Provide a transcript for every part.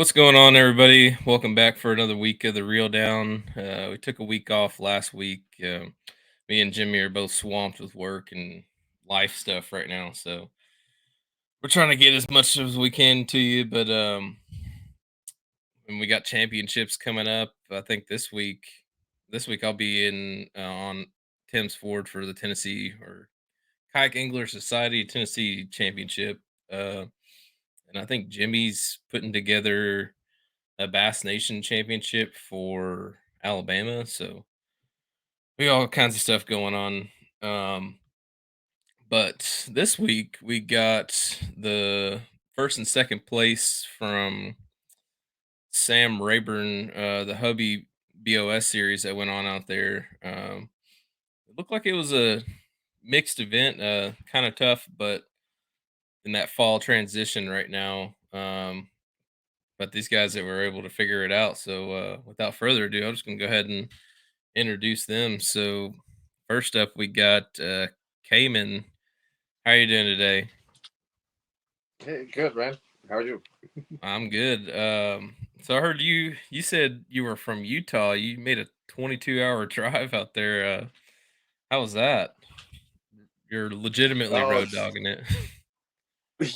What's going on, everybody? Welcome back for another week of the Reel Down. We took a week off last week. Me and Jimmy are both swamped with work and life stuff right now, so we're trying to get as much as we can to you. But and we got championships coming up. I think this week I'll be in on Thames Ford for the Tennessee or Kayak Angler Society Tennessee Championship. Uh, and I think Jimmy's putting together a Bass Nation championship for Alabama. So we got all kinds of stuff going on. Um, but this week we got the first and second place from Sam Rayburn, the Hobie BOS series that went on out there. It looked like it was a mixed event, kind of tough, but in that fall transition right now. But these guys that were able to figure it out. So without further ado, I'm just gonna go ahead and introduce them. So first up, we got Caymen. How are you doing today? Hey, good, man. How are you? I'm good. So I heard you said you were from Utah. You made a 22-hour drive out there. How was that? You're legitimately Oh, road dogging it.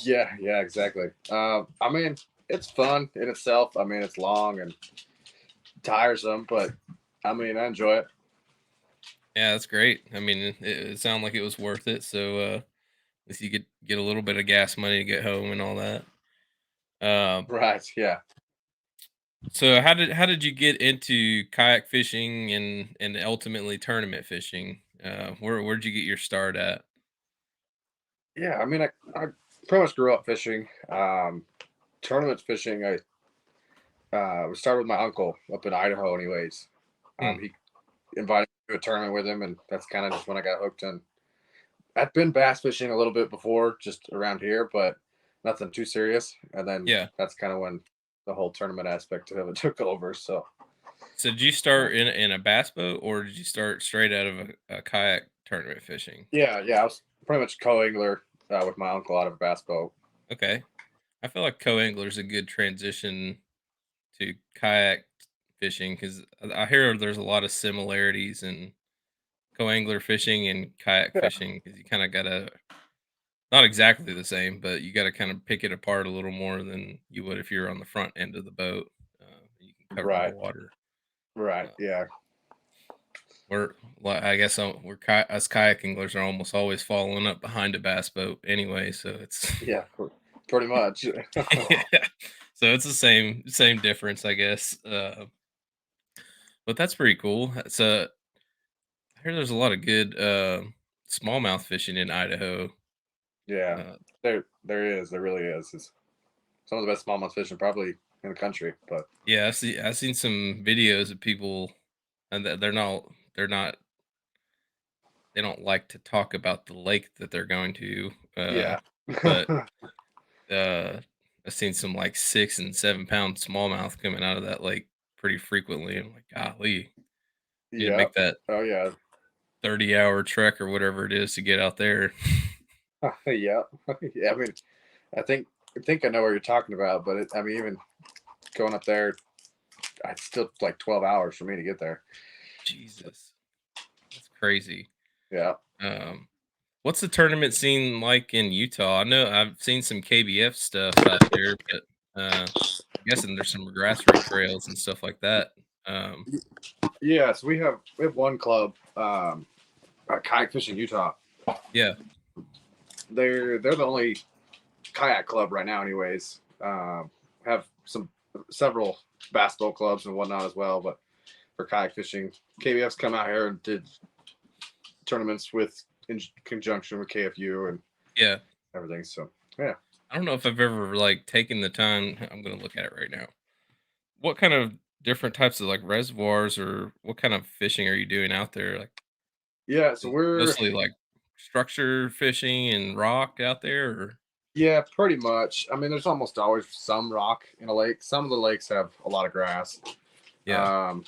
yeah, exactly. I mean, it's fun in itself. I mean, it's long and tiresome, but I mean, I enjoy it. Yeah, that's great. I mean, it sounded like it was worth it. So at least you get a little bit of gas money to get home and all that. Um, Right, yeah. So how did you get into kayak fishing and ultimately tournament fishing? Where'd you get your start at? Yeah, I mean, I pretty much grew up fishing. Tournament fishing, I started with my uncle up in Idaho, anyways. Hmm. He invited me to a tournament with him, and that's kind of just when I got hooked on. I'd been bass fishing a little bit before, just around here, but nothing too serious. And then Yeah. that's kind of when the whole tournament aspect of it took over. So, So did you uh, start in a bass boat or did you start straight out of a kayak tournament fishing? yeah, I was pretty much co-angler with my uncle out of a bass boat. Okay. I feel like co-angler is a good transition to kayak fishing because I hear there's a lot of similarities in co-angler fishing and kayak Yeah, fishing because you kind of gotta not exactly the same, but you gotta kind of pick it apart a little more than you would if you're on the front end of the boat. You can cover more right, water. right, Uh, yeah, we're, well, I guess us kayak anglers are almost always following up behind a bass boat anyway, so it's yeah, pretty much. so it's the same difference, I guess. But that's pretty cool. So I hear there's a lot of good smallmouth fishing in Idaho. Yeah, Uh, there really is. It's some of the best smallmouth fishing probably in the country. But yeah, I've seen some videos of people, and they're not they don't like to talk about the lake that they're going to, yeah, but uh, I've seen some like 6 and 7 pound smallmouth coming out of that lake pretty frequently. I'm like, golly, you need to yeah, make that oh yeah, 30-hour trek or whatever it is to get out there. yeah, yeah. I mean, I think I think I know what you're talking about, but I mean, even going up there, it's still like 12 hours for me to get there. Jesus, that's crazy. Yeah. Um, what's the tournament scene like in Utah? I know I've seen some KBF stuff out there, but I'm guessing there's some grassroots trails and stuff like that. Um, Yeah, so we have one club, kayak fishing Utah. yeah, They're the only kayak club right now, anyways. Have several bass boat clubs and whatnot as well, but for kayak fishing, KBF's come out here and did tournaments with in conjunction with KFU and yeah. everything. So yeah, I don't know if I've ever like taken the time. I'm gonna look at it right now. What kind of different types of like reservoirs or what kind of fishing are you doing out there? Like yeah. So is it we're mostly like structure fishing and rock out there, or yeah, pretty much. I mean, there's almost always some rock in a lake. Some of the lakes have a lot of grass. yeah, Um,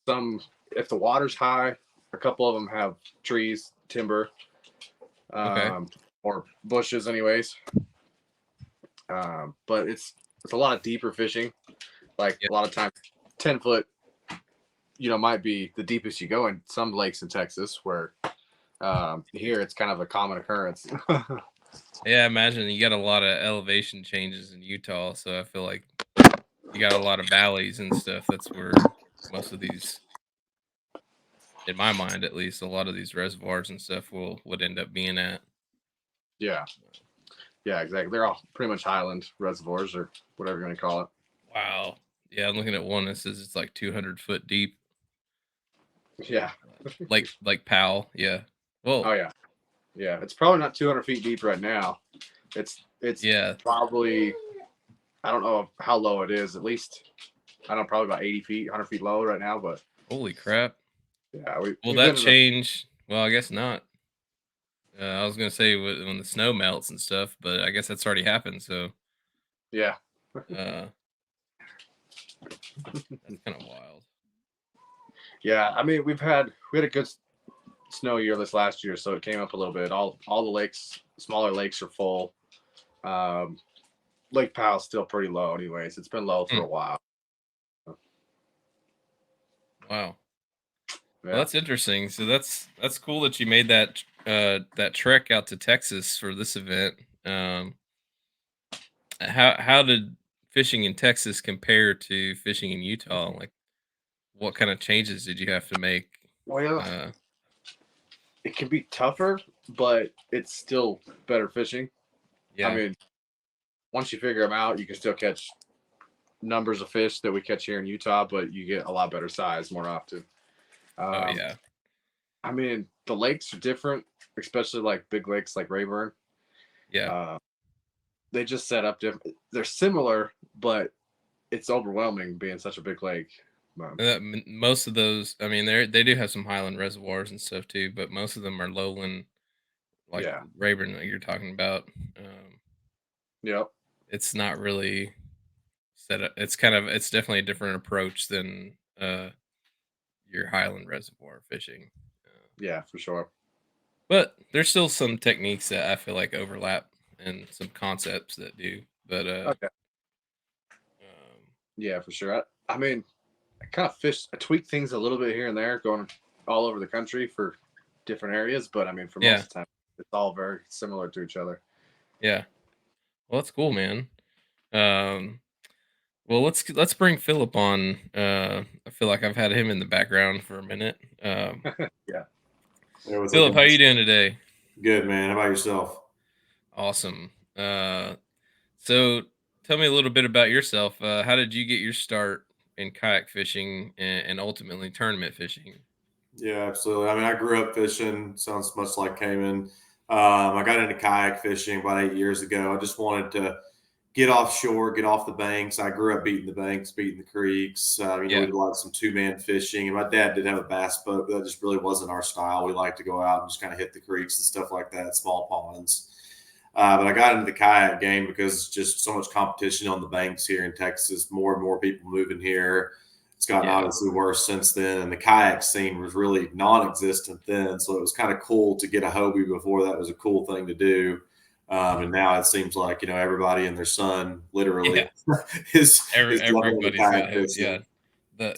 some, if the water's high, a couple of them have trees, timber, okay, um, or bushes, anyways. But it's a lot of deeper fishing. Like Yeah. a lot of times, 10 foot, might be the deepest you go in some lakes in Texas. Where here it's kind of a common occurrence. Yeah, I imagine you got a lot of elevation changes in Utah, so I feel like you got a lot of valleys and stuff. That's where most of these, in my mind at least, a lot of these reservoirs and stuff will would end up being at. Yeah, yeah, exactly. They're all pretty much highland reservoirs or whatever you want to call it. Wow. Yeah, I'm looking at one that says it's like 200 foot deep. Yeah. Like Powell. Yeah. Well, Oh yeah. Yeah. It's probably not 200 feet deep right now. It's yeah. probably, I don't know how low it is. At least I don't know, probably about 80 feet, 100 feet low right now. But Holy crap. yeah, Will we've that been in the change? Well, I guess not. I was gonna say when the snow melts and stuff, but I guess that's already happened. So yeah. uh, that's kind of wild. Yeah. I mean, we had a good snow year this last year, so it came up a little bit. All the lakes, smaller lakes are full. Um, Lake Powell's still pretty low, anyways. It's been low for Hmm, a while. wow. Well, Yeah. that's interesting. So that's cool that you made that trek out to Texas for this event. How did fishing in Texas compare to fishing in Utah? Like, what kind of changes did you have to make? Well, Uh, it can be tougher, but it's still better fishing. I yeah. mean, once you figure them out, you can still catch numbers of fish that we catch here in Utah, but you get a lot better size more often. Oh Um, yeah. I mean, the lakes are different, especially like big lakes like Rayburn. Yeah. Uh, they just set up different. They're similar, but it's overwhelming being such a big lake. Most of those, I mean, they do have some highland reservoirs and stuff too, but most of them are lowland, like Yeah. Rayburn that you're talking about. Yep. It's not really set up. It's definitely a different approach than your highland reservoir fishing. Yeah, for sure. But there's still some techniques that I feel like overlap and some concepts that do. But Okay. um, Yeah, for sure. I mean, I tweak things a little bit here and there, going all over the country for different areas. But I mean, for most yeah, of the time, it's all very similar to each other. yeah. Well, that's cool, man. Um, well, let's bring Philip on. I feel like I've had him in the background for a minute. Yeah. Hey, what's up, Philip, how you guys? doing today? Good, man. How about yourself? Awesome. So tell me a little bit about yourself. How did you get your start in kayak fishing and ultimately tournament fishing? Yeah, absolutely. I mean, I grew up fishing. Sounds much like Cayman. I got into kayak fishing about 8 years ago. I just wanted to get offshore, get off the banks. I grew up beating the banks, beating the creeks. We Yeah. did like some two-man fishing, and my dad did have a bass boat, but that just really wasn't our style. We like to go out and just kind of hit the creeks and stuff like that, small ponds. But I got into the kayak game because just so much competition on the banks here in Texas. More and more people moving here. It's gotten Yeah. obviously worse since then, and the kayak scene was really non-existent then. So it was kind of cool to get a Hobie before that was a cool thing to do. And now it seems like everybody and their son Yeah. literally is jumping into Everybody's kayak got yeah. fishing.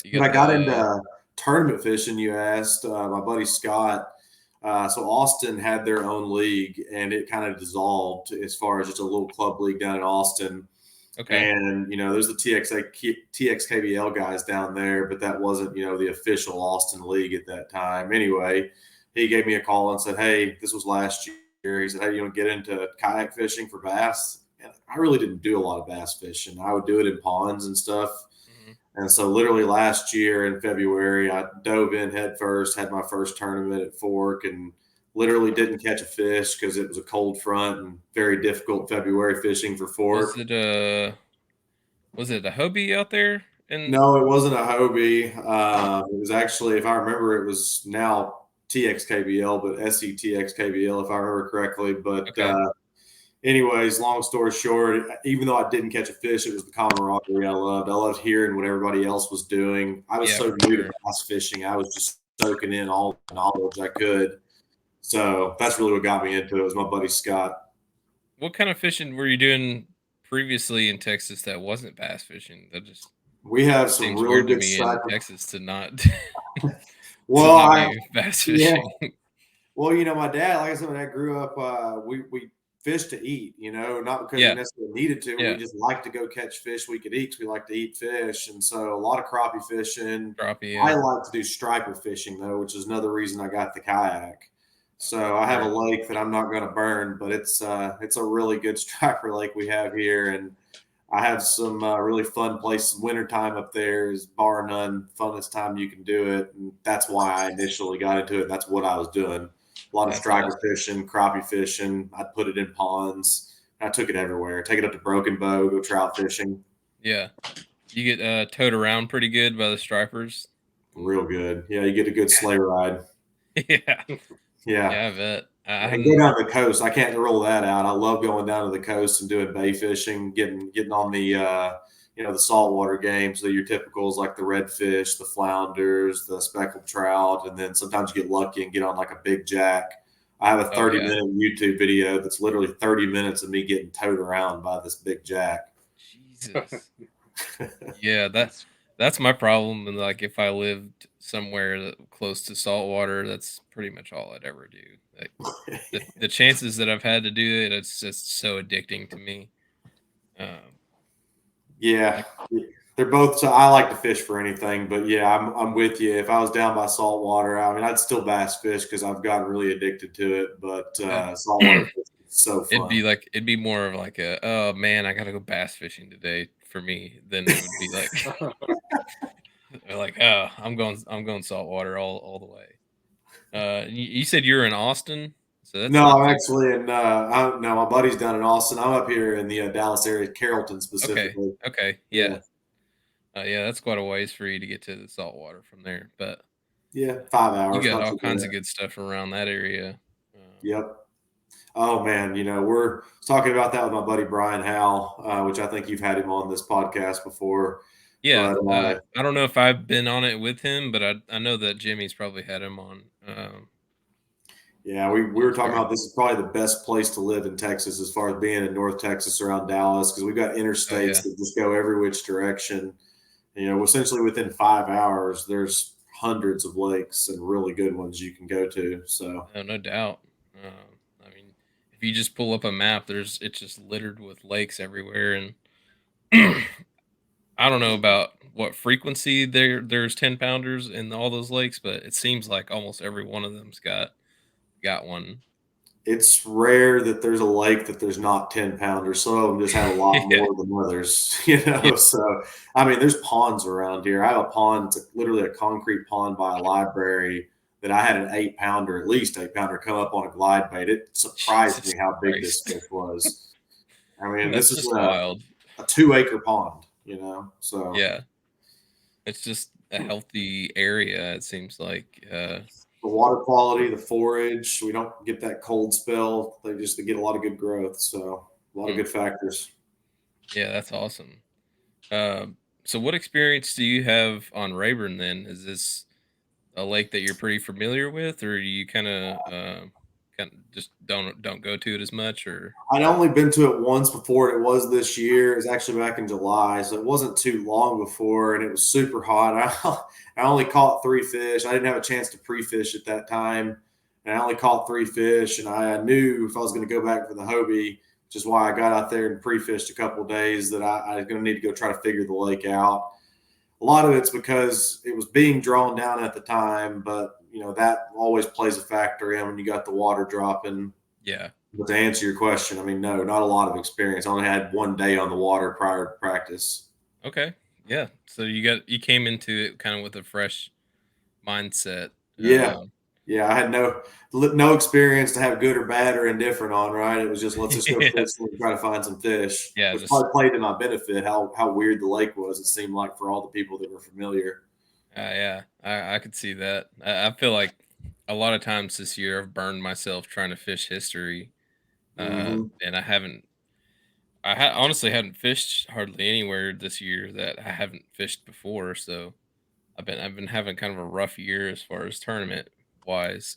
You But got I got the into tournament fishing. You asked my buddy Scott. So Austin had their own league, and it kind of dissolved as far as just a little club league down in Austin. okay. And there's the TXKBL guys down there, but that wasn't the official Austin league at that time. Anyway, he gave me a call and said, "Hey, this was last year." He said, "Hey, you want to get into kayak fishing for bass?" And I really didn't do a lot of bass fishing. I would do it in ponds and stuff. Mhm. And so, literally last year in February, I dove in head first, had my first tournament at Fork, and literally didn't catch a fish because it was a cold front and very difficult February fishing for Was Fork. it a Hobie out there? And No, it wasn't a Hobie. It was actually, if I remember, it was now TXKBL, but SETXKBL, if I remember correctly. But okay. anyways, long story short, even though I didn't catch a fish, it was the camaraderie I loved. I loved hearing what everybody else was doing. I was Yeah, so for new to sure. bass fishing. I was just soaking in all the knowledge I could. So that's really what got me into it. It was my buddy Scott. What kind of fishing were you doing previously in Texas that wasn't bass fishing? That just We have some Seems really weird to good me in striper. Texas to not to Well, not I be bass yeah. fishing. Well, my dad, like I said, when I grew up, we fished to eat. Not because we Yeah, necessarily needed to. We yeah, just liked to go catch fish we could eat. 'Cause we like to eat fish, and so a lot of crappie fishing. crappie. I Yeah, like to do striper fishing though, which is another reason I got the kayak. So I have a right. lake that I'm not going to burn, but it's a really good striper lake we have here, and I have some really fun places. Wintertime up there is bar none funnest time you can do it, and that's why I initially got into it. That's what I was doing. A lot of That's striper awesome. fishing, crappie fishing. I'd put it in ponds. I took it everywhere. Take it up to Broken Bow, go trout fishing. Yeah, you get towed around pretty good by the stripers. Mm. Real good. Yeah, you get a good sleigh ride. Yeah, Yeah. yeah, I bet. I And go haven't. down to the coast. I can't rule that out. I love going down to the coast and doing bay fishing, getting on the the saltwater game. So your typicals like the redfish, the flounders, the speckled trout, and then sometimes you get lucky and get on like a big jack. I have a Oh yeah, 30-minute YouTube video that's literally 30 minutes of me getting towed around by this big jack. Jesus. Yeah, that's my problem. And like, if I lived somewhere close to salt water, that's pretty much all I'd ever do. Like, the chances that I've had to do it, it's just so addicting to me. Um, Yeah, like, they're both. So I like to fish for anything, but yeah, I'm with you. If I was down by saltwater, I mean, I'd still bass fish because I've gotten really addicted to it. But yeah. saltwater fishing is so fun. It'd be more of like a, oh man, I gotta go bass fishing today for me than it would be like like, oh, I'm going saltwater all the way. You said you're in Austin, so that's No, not I'm too actually in. No, my buddy's down in Austin. I'm up here in the Dallas area, Carrollton okay. specifically. Okay, Yeah, yeah, yeah, that's quite a ways for you to get to the saltwater from there, but yeah, 5 hours, you got not all too kinds bad. of good stuff around that area. Yep. Oh man, we're talking about that with my buddy Brian Howe, which I think you've had him on this podcast before. Yeah, But I don't know if I've been on it with him, but I know that Jimmy's probably had him on. yeah, we were talking Before. about this is probably the best place to live in Texas as far as being in North Texas around Dallas because we've got Oh interstates yeah, that just go every which direction. Essentially within 5 hours, there's hundreds of lakes and really good ones you can go to. So no doubt. I mean, if you just pull up a map, it's just littered with lakes everywhere, and I don't know about what frequency there's 10 pounders in all those lakes, but it seems like almost every one of them's got one. it's rare that there's a lake that there's not 10 pounders. Some of them just have a lot Yeah, more than others, yeah, So, I mean, there's ponds around here. I have a pond, it's literally a concrete pond by a library that I had an 8 pounder, at least 8 pounder, come up on a glide bait. It surprised Jesus me how big this Christ, fish was. I mean, this that's is just wild. a 2 acre pond, so Yeah, it's just a healthy area. It seems like. the water quality, the forage, we don't get that cold spell. They get a lot of good growth. So, a lot of Hmm, good factors. yeah, that's awesome. So what experience do you have on Rayburn then? Is this a lake that you're pretty familiar with, or you kind of just don't go to it as much, or I'd only been to it once before. It was this year. It was actually back in July, so it wasn't too long before, and it was super hot. I only caught 3 fish. I didn't have a chance to pre-fish at that time, and I only caught 3 fish. And I knew if I was going to go back for the Hobie, which is why I got out there and pre-fished a couple of days, that I was going to need to go try to figure the lake out. A lot of it's because it was being drawn down at the time, but that always plays a factor in when you got the water dropping. yeah, But to answer your question, I mean, no, not a lot of experience. I only had one day on the water prior to practice. okay, yeah. So you came into it kind of with a fresh mindset. Yeah, yeah, I had no experience to have good or bad or indifferent on. Right, it was just let's just go Yeah, fishing and try to find some fish, yeah, which just probably played to my benefit. How weird the lake was. It seemed like for all the people that were familiar. yeah. I could see that. I feel like a lot of times this year I've burned myself trying to fish history, Hmm. and I haven't. Honestly hadn't fished hardly anywhere this year that I haven't fished before, so I've been having kind of a rough year as far as tournament wise.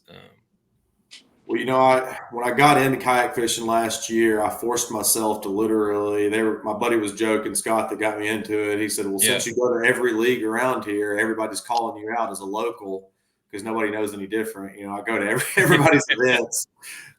Well, when I got into kayak fishing last year, I forced myself to literally. My buddy was joking, Scott, that got me into it. He said, "Well, Yeah. since you go to every league around here, everybody's calling you out as a local because nobody knows any different." I go to everybody's events,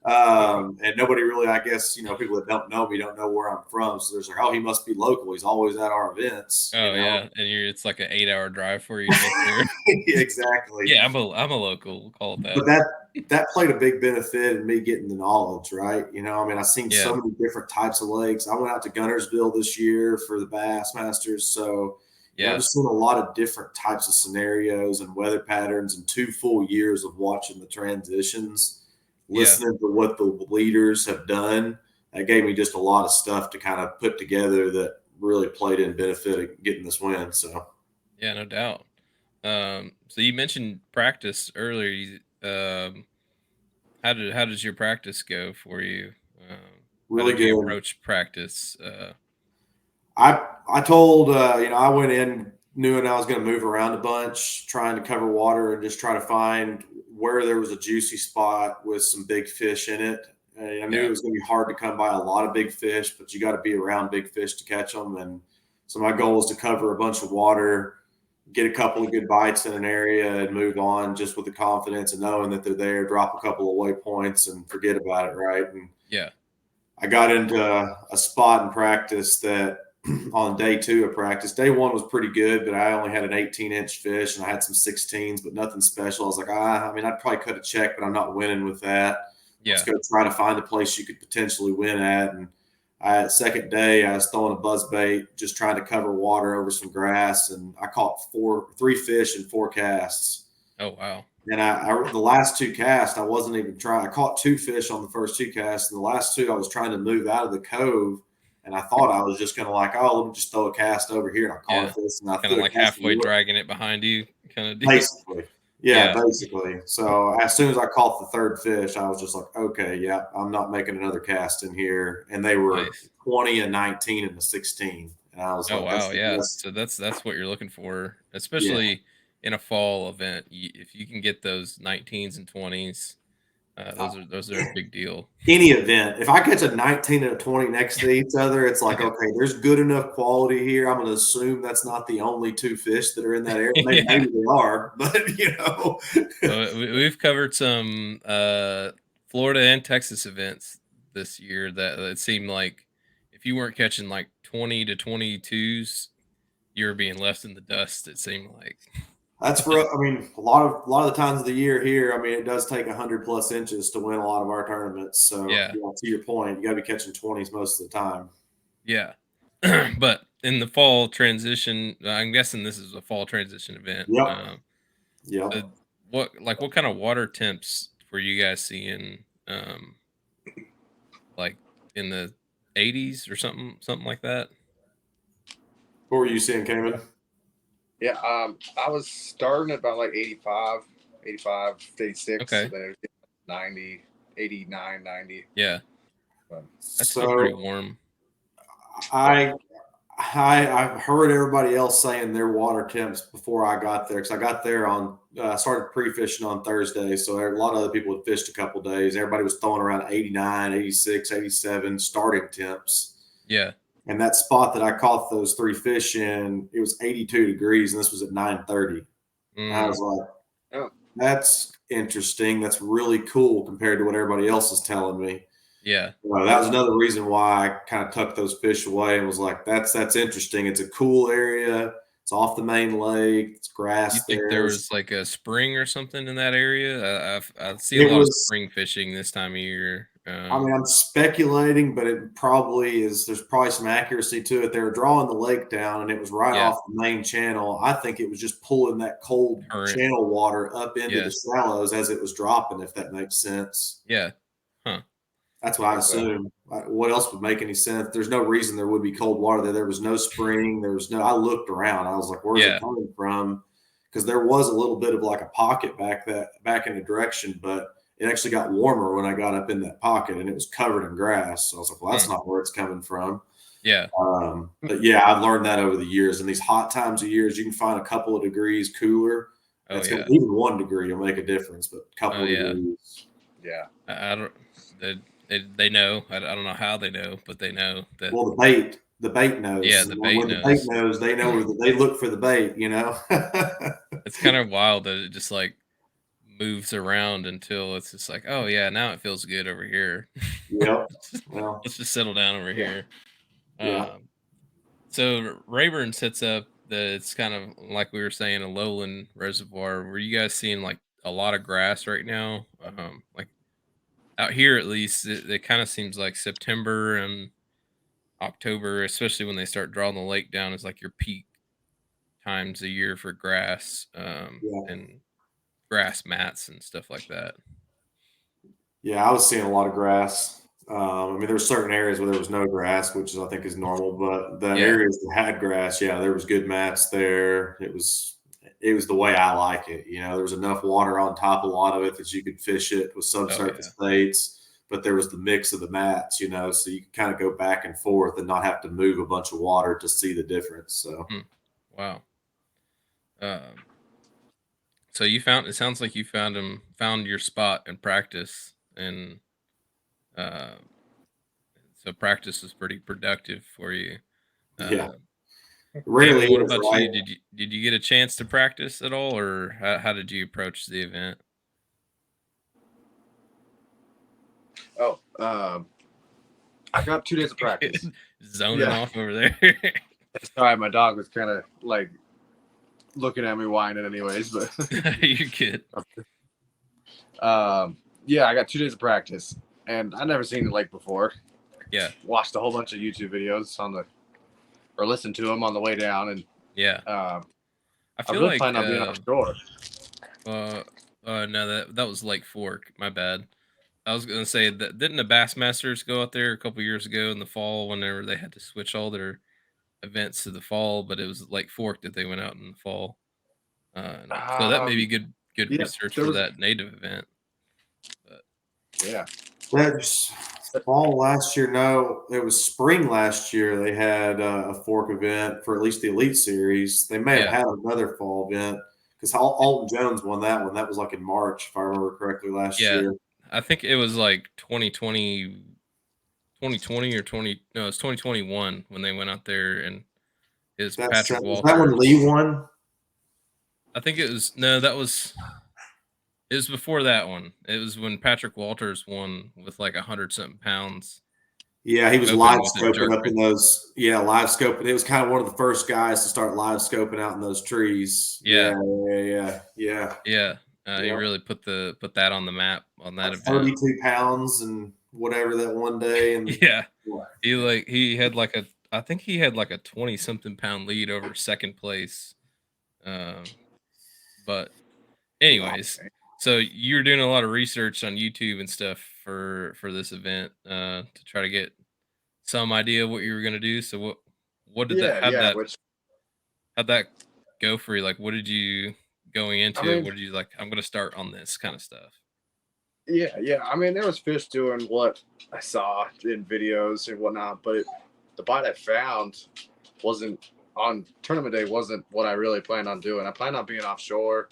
and nobody really, I guess, people that don't know me don't know where I'm from. So there's like, "Oh, he must be local. He's always at our events." Oh yeah, and it's like an 8-hour drive for you to get there. Exactly. Yeah, I'm a local. We'll call it But that. that played a big benefit in me getting the knowledge, right? I've seen so Yeah. many different types of lakes. I went out to Guntersville this year for the Bass Masters. So, I've Yeah. just seen a lot of different types of scenarios and weather patterns and 2 full years of watching the transitions, Yeah. listening to what the leaders have done. That gave me just a lot of stuff to kind of put together that really played in benefit of getting this win. So, Yeah, no doubt. So you mentioned practice earlier. How does your practice go for you? How really did you good. approach practice? I told I went in knowing I was going to move around a bunch, trying to cover water and just try to find where there was a juicy spot with some big fish in it. And I knew Yeah. it was going to be hard to come by a lot of big fish, but you got to be around big fish to catch them. And so my goal was to cover a bunch of water, get a couple of good bites in an area, and move on just with the confidence and knowing that they're there. Drop a couple of waypoints and forget about it, right? And Yeah. I got into a spot in practice that on day 2 of practice. Day 1 was pretty good, but I only had an 18-inch fish and I had some 16s, but nothing special. I was like, I'd probably cut a check, but I'm not winning with that. Let's Yeah. go try to find a place you could potentially win at. And second day, I was throwing a buzz bait, just trying to cover water over some grass, and I caught 3 fish in 4 casts. Oh wow. And the last 2 casts, I wasn't even trying. I caught 2 fish on the first 2 casts, and the last 2, I was trying to move out of the cove, and I thought I was just going to let me just throw a cast over here, and I caught a Yeah. fish, and I Kind of threw a like cast. halfway dragging it behind you, kind of deal. Basically, yeah, Yeah. basically. So as soon as I caught the 3rd fish, I was just like, okay, yeah, I'm not making another cast in here. And they were Nice. 20 and 19 and a 16, and I was Oh like, that's wow. the Yeah. best. So that's what you're looking for, Yeah. especially in a fall event. If you can get those 19s and 20s, those are a big deal. Any event, if I catch a 19 and a 20 next to each other, it's like, Yeah. okay, there's good enough quality here. I'm going to assume that's not the only 2 fish that are in that area. Maybe, Yeah. maybe they are, but We've covered some Florida and Texas events this year that it seemed like if you weren't catching like 20 to 22s, you were being left in the dust. It seemed like. that's for. I mean, a lot of the times of the year here. I mean, it does take 100+ inches to win a lot of our tournaments. So, Yeah. to your point, you got to be catching 20s most of the time. Yeah. But in the fall transition, I'm guessing this is a fall transition event. Yep. So Yep. what kind of water temps were you guys seeing? Like in the 80s or something like that? What were you seeing, Cayman? Yeah, I was starting at about like 85, 86, Okay. and then it was 90, 89, 90. Yeah. But That's still pretty So warm. I've heard everybody else saying their water temps before I got there, because I got there on started pre-fishing on Thursday, so a lot of other people had fished a couple days. Everybody was throwing around 89, 86, 87 starting temps. Yeah. And that spot that I caught those 3 fish in, it was 82 degrees, and this was at 9:30. I was Mm, like, oh, that's interesting. That's really cool compared to what everybody else is telling me. yeah. Well, that was another reason why I kind of tucked those fish away and was like, that's interesting. It's a cool area. It's off the main lake. It's You grass think there there. was like a spring or something in that area? I see a It lot of was, spring fishing this time of year. I mean, I'm speculating, but it probably is. There's probably some accuracy to it. They were drawing the lake down, and it was right Yeah. off the main channel. I think it was just pulling that cold Current. channel water up into Yeah. the shallows as it was dropping, if that makes sense. Yeah. Huh. That's what I think so. assume. What else would make any sense? There's no reason there would be cold water there. There was no spring. I looked around. I was like, where's Yeah. it coming from? Because there was a little bit of like a pocket back in the direction, but it actually got warmer when I got up in that pocket, and it was covered in grass. So I was like, well, that's not where it's coming from. Yeah. But yeah, I've learned that over the years. In these hot times of years, you can find a couple of degrees cooler. Oh That's yeah. even 1 degree will make a difference, but a couple Oh of yeah. degrees. Yeah. I don't. They know. I don't know how they know, but they know that. Well, the bait Yeah, knows. the And bait when the bait knows. knows, they know where they look for the bait. It's kind of wild that it just like moves around until it's just like, oh yeah, now it feels good over here. Yep. Well, Let's just settle down over Yeah. here. yeah, Um, so Rayburn sets up that it's kind of like we were saying a lowland reservoir. Were you guys seeing like a lot of grass right now? Like out here at least, it kind of seems like September and October, especially when they start drawing the lake down, is like your peak times a year for grass yeah. and grass mats and stuff like that. Yeah, I was seeing a lot of grass. I mean, there were certain areas where there was no grass, which I think is normal. But the Yeah. areas that had grass, yeah, there was good mats there. It was the way I like it. There was enough water on top of a lot of it that you could fish it with Oh yeah. subsurface baits. But there was the mix of the mats, so you could kind of go back and forth and not have to move a bunch of water to see the difference. So Hmm. Wow. Um, so you found it sounds like you found your spot in practice, and uh, so practice was pretty productive for you. yeah, Uh, it really Cayman, what is, about right? you? Did you get a chance to practice at all, or how did you approach the event? Oh, I got 2 days of practice. Zoning Yeah. off over there. Sorry, my dog was kind of like looking at me whining, anyways. But You're good. yeah, I got 2 days of practice, and I never seen the lake before. Yeah, Watched a whole bunch of YouTube videos or listened to them on the way down, and yeah. I I feel really like plan on being offshore. uh no, that was Lake Fork. My bad. I was gonna say that didn't the Bassmasters go out there a couple years ago in the fall whenever they had to switch all their events to the fall, but it was Lake Fork that they went out in the fall. So that may be Um, good yeah, research there for was, that native event. But yeah, That's fall last year. No, it was spring last year. They had a fork event for at least the Elite Series. They may have yeah, had another fall event because Alton Jones won that one. That was like in March, if I remember correctly, last yeah. year. I think it was like 2020 or 20 no, it's 2021 when they went out there and is Patrick Was that when Lee Walters. won? I think it was no, that was it was before that one. It was when Patrick Walters won with like 100 something pounds. Yeah, he was live Opened with a scoping jerk up in bait. those. Yeah, live scoping. It was kind of one of the first guys to start live scoping out in those trees. Yeah, Yeah, yeah. yeah. He Yep. really put that on the map on that Like event. 32 pounds and whatever that one day. And Yeah, yeah. he had like a I think he had like a 20 something pound lead over second place. Um, but wow. anyways, so you were doing a lot of research on YouTube and stuff for this event to try to get some idea of what you were gonna do. So what did that Yeah, yeah. Which how'd that go for you? Like, what did you going I into it? mean, What did you like? I'm gonna start on this kind of stuff. yeah, yeah. I mean, there was fish doing what I saw in videos and whatnot, but the bite I found wasn't on tournament day. Wasn't what I really planned on doing. I planned on being offshore,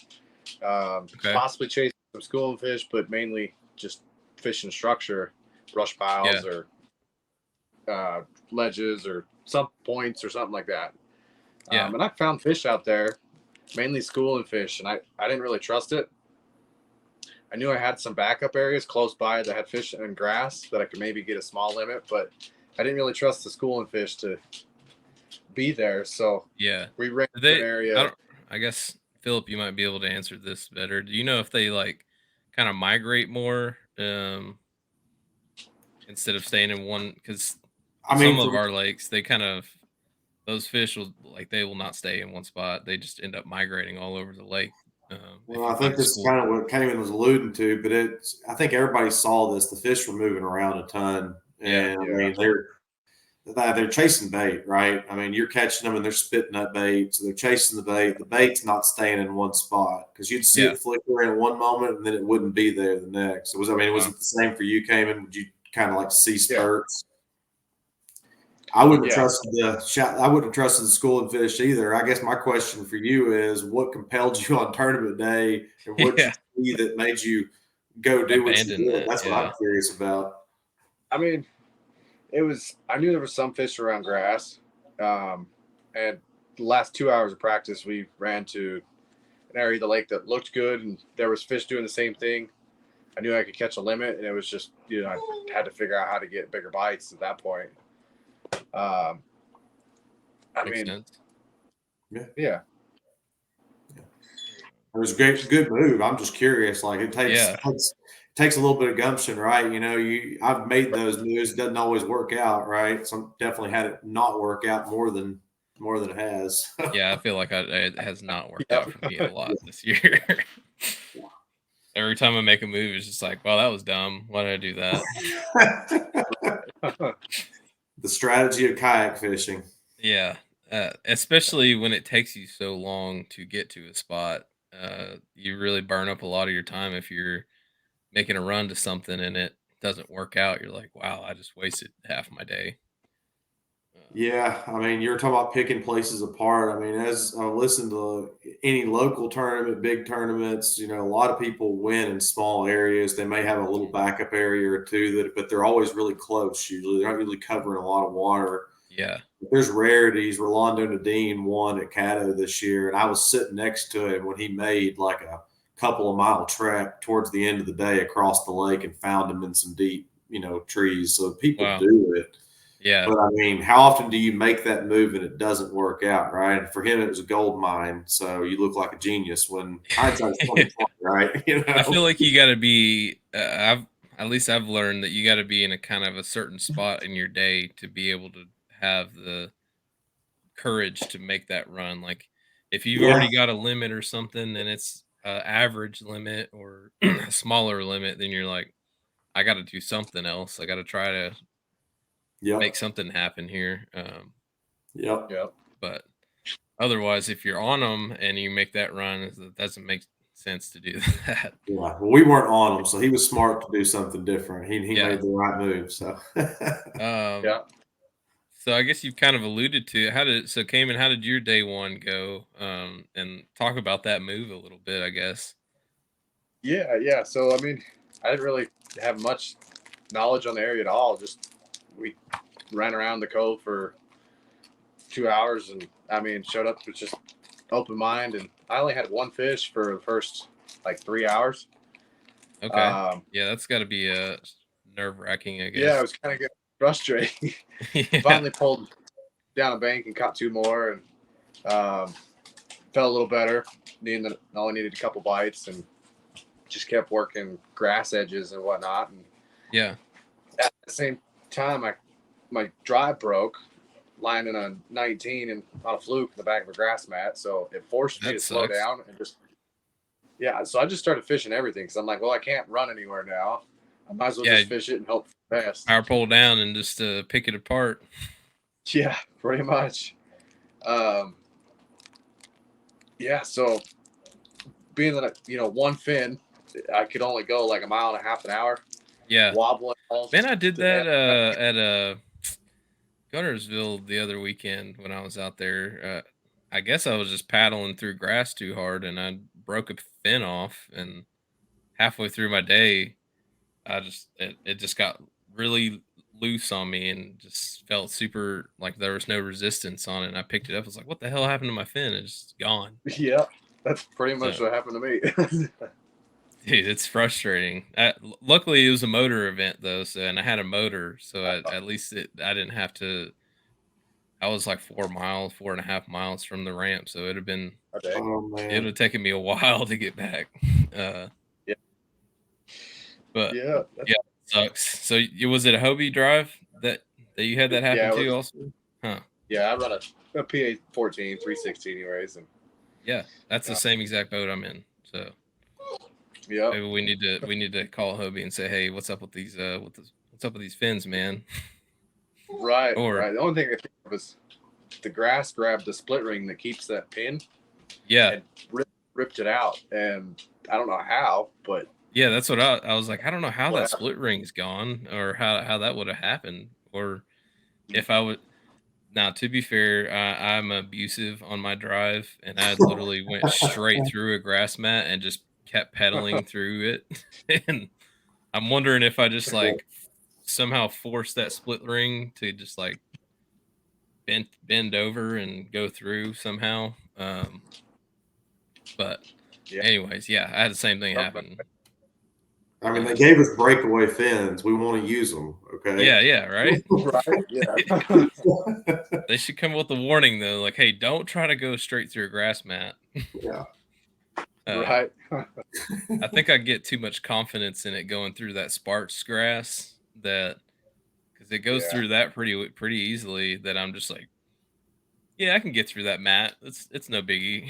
Okay. possibly chasing some schooling fish, but mainly just fishing structure, brush Yeah. piles or ledges or some points or something like that. Yeah. And I found fish out there, mainly schooling fish, and I didn't really trust it. I knew I had some backup areas close by that had fish and grass that I could maybe get a small limit, but I didn't really trust the schooling fish to be there. So Yeah. we ran to an They I area. don't I guess Philip, you might be able to answer this better. Do you know if they like kind of migrate more instead of staying in one cuz I some mean, of from our lakes they kind of those fish will like they will not stay in one spot. They just end up migrating all over the lake if well, you I find think a this is school. kind of what Cayman was alluding to, but I think everybody saw this. The fish were moving around a ton, Yeah. and I Yeah. mean they're chasing bait, right? I mean, you're catching them and they're spitting up bait, so they're chasing the bait. The bait's not staying in one spot because you'd see Yeah. it flicker in one moment and then it wouldn't be there the next. I mean, was Wow. it the same for you, Cayman? Would you kind of like see Yeah. spurts? I wouldn't Yeah. trust I wouldn't have trusted the school and fish either. I guess my question for you is, what compelled you on tournament day, and what did Yeah. you see that made you go do what you abandon did? that. That's what Yeah. I'm curious about. I mean, I knew there was some fish around grass. And the last 2 hours of practice, we ran to an area of the lake that looked good, and there was fish doing the same thing. I knew I could catch a limit, and it was just, I had to figure out how to get bigger bites at that point. I Makes mean, sense. yeah. It was a good move. I'm just curious. Like it Yeah. takes a little bit of gumption, right? I've made those moves. It doesn't always work out, right? So definitely had it not work out more than it has. Yeah, I feel like it has not worked Yep. out for me a lot this year. Every time I make a move, it's just like, well, that was dumb. Why did I do that? The strategy of kayak fishing. Yeah, especially when it takes you so long to get to a spot. You really burn up a lot of your time if you're making a run to something and it doesn't work out. You're like, wow, I just wasted half my day. Yeah, I mean, you're talking about picking places apart. I mean, as I listen to any local tournament, big tournaments, a lot of people win in small areas. They may have a little backup area or two but they're always really close. Usually, they're not really covering a lot of water. Yeah. There's rarities. Rolando Nadine won at Caddo this year, and I was sitting next to him when he made like a couple of mile trek towards the end of the day across the lake and found him in some deep, trees. So people Wow. do it. Yeah. But I mean, how often do you make that move and it doesn't work out, right? And for him, it was a gold mine. So you look like a genius when hindsight's 20/20, right? I feel like you got to be. I've learned that you got to be in a kind of a certain spot in your day to be able to have the courage to make that run. Like if you've Yeah. already got a limit or something, and it's average limit or a smaller limit, then you're like, I got to do something else. I got to try to make Yep. something happen here. Yep. Yep. But otherwise, if you're on them and you make that run, it doesn't make sense to do that. Yeah. Well, we weren't on him, so he was smart to do something different. He Yeah. made the right move. So Um, Yeah. so I guess you've kind of alluded to it. Cayman, how did your day one go? And talk about that move a little bit, I guess. Yeah. Yeah. So, I mean, I didn't really have much knowledge on the area at all. Just we ran around the cove for 2 hours, and I mean, showed up with just open mind. And I only had one fish for the first like 3 hours. Okay. Yeah, that's got to be nerve wracking, I Yeah, it guess. was kind of getting frustrating. Yeah. Finally pulled down a bank and caught two more, and felt a little better. Only needed a couple bites, and just kept working grass edges and whatnot. And Yeah. at the same time, my drive broke, landing on 19 and on a fluke in the back of a grass mat. So it forced me That to slow sucks. down and just So I just started fishing everything because I'm like, well, I can't run anywhere now. I might as well Yeah. just fish it and hope for the best. Power pole down and just pick it apart. Yeah, pretty much. Um, yeah, so being that one fin, I could only go like a mile and a half an hour, Yeah. wobbling. Man, I did to that death. at Gunnersville the other weekend when I was out there. I guess I was just paddling through grass too hard and I broke a fin off. And halfway through my day, it just got really loose on me and just felt super like there was no resistance on it. And I picked it up. I was like, what the hell happened to my fin? It's just gone. Yeah, that's pretty much So, what happened to me. dude, it's frustrating. Luckily, it was a motor event though, and I had a motor, so at least I didn't have to. I was like 4 miles, 4.5 miles from the ramp, so Okay. oh it would man. have taken me a while to get back. Uh, Yeah. but Yeah. yeah, it sucks. So was it a Hobie drive that you had that happen Yeah. It too? was. Also, huh? Yeah. I run a PA 14 360 anyways, and Yeah, that's the same exact boat I'm in. So yeah. maybe we need to call Hobie and say, hey, what's up with these what's up with these fins, man? Right. Or Right. The only thing I think of was the grass grabbed the split ring that keeps that pin yeah. and ripped it out, and I don't know how, but Yeah, that's what I was like. I don't know how that whatever. split ring's gone, or how that would have happened, or if I would. Now, to be fair, I'm abusive on my drive, and I literally went straight through a grass mat and just kept pedaling through it. And I'm wondering if I just like somehow force that split ring to just like bend over and go through somehow. But Yeah. anyways, yeah, I had the same thing Okay. happen. I mean, they Um, gave us breakaway fins. We want to use them. Okay. yeah, right. Right. Yeah. They should come with a warning though, like, hey, don't try to go straight through a grass mat. Yeah. uh, Right. I think I get too much confidence in it going through that sparse grass that because it goes Yeah. through that pretty easily. That I'm just like, yeah, I can get through that mat. It's no biggie.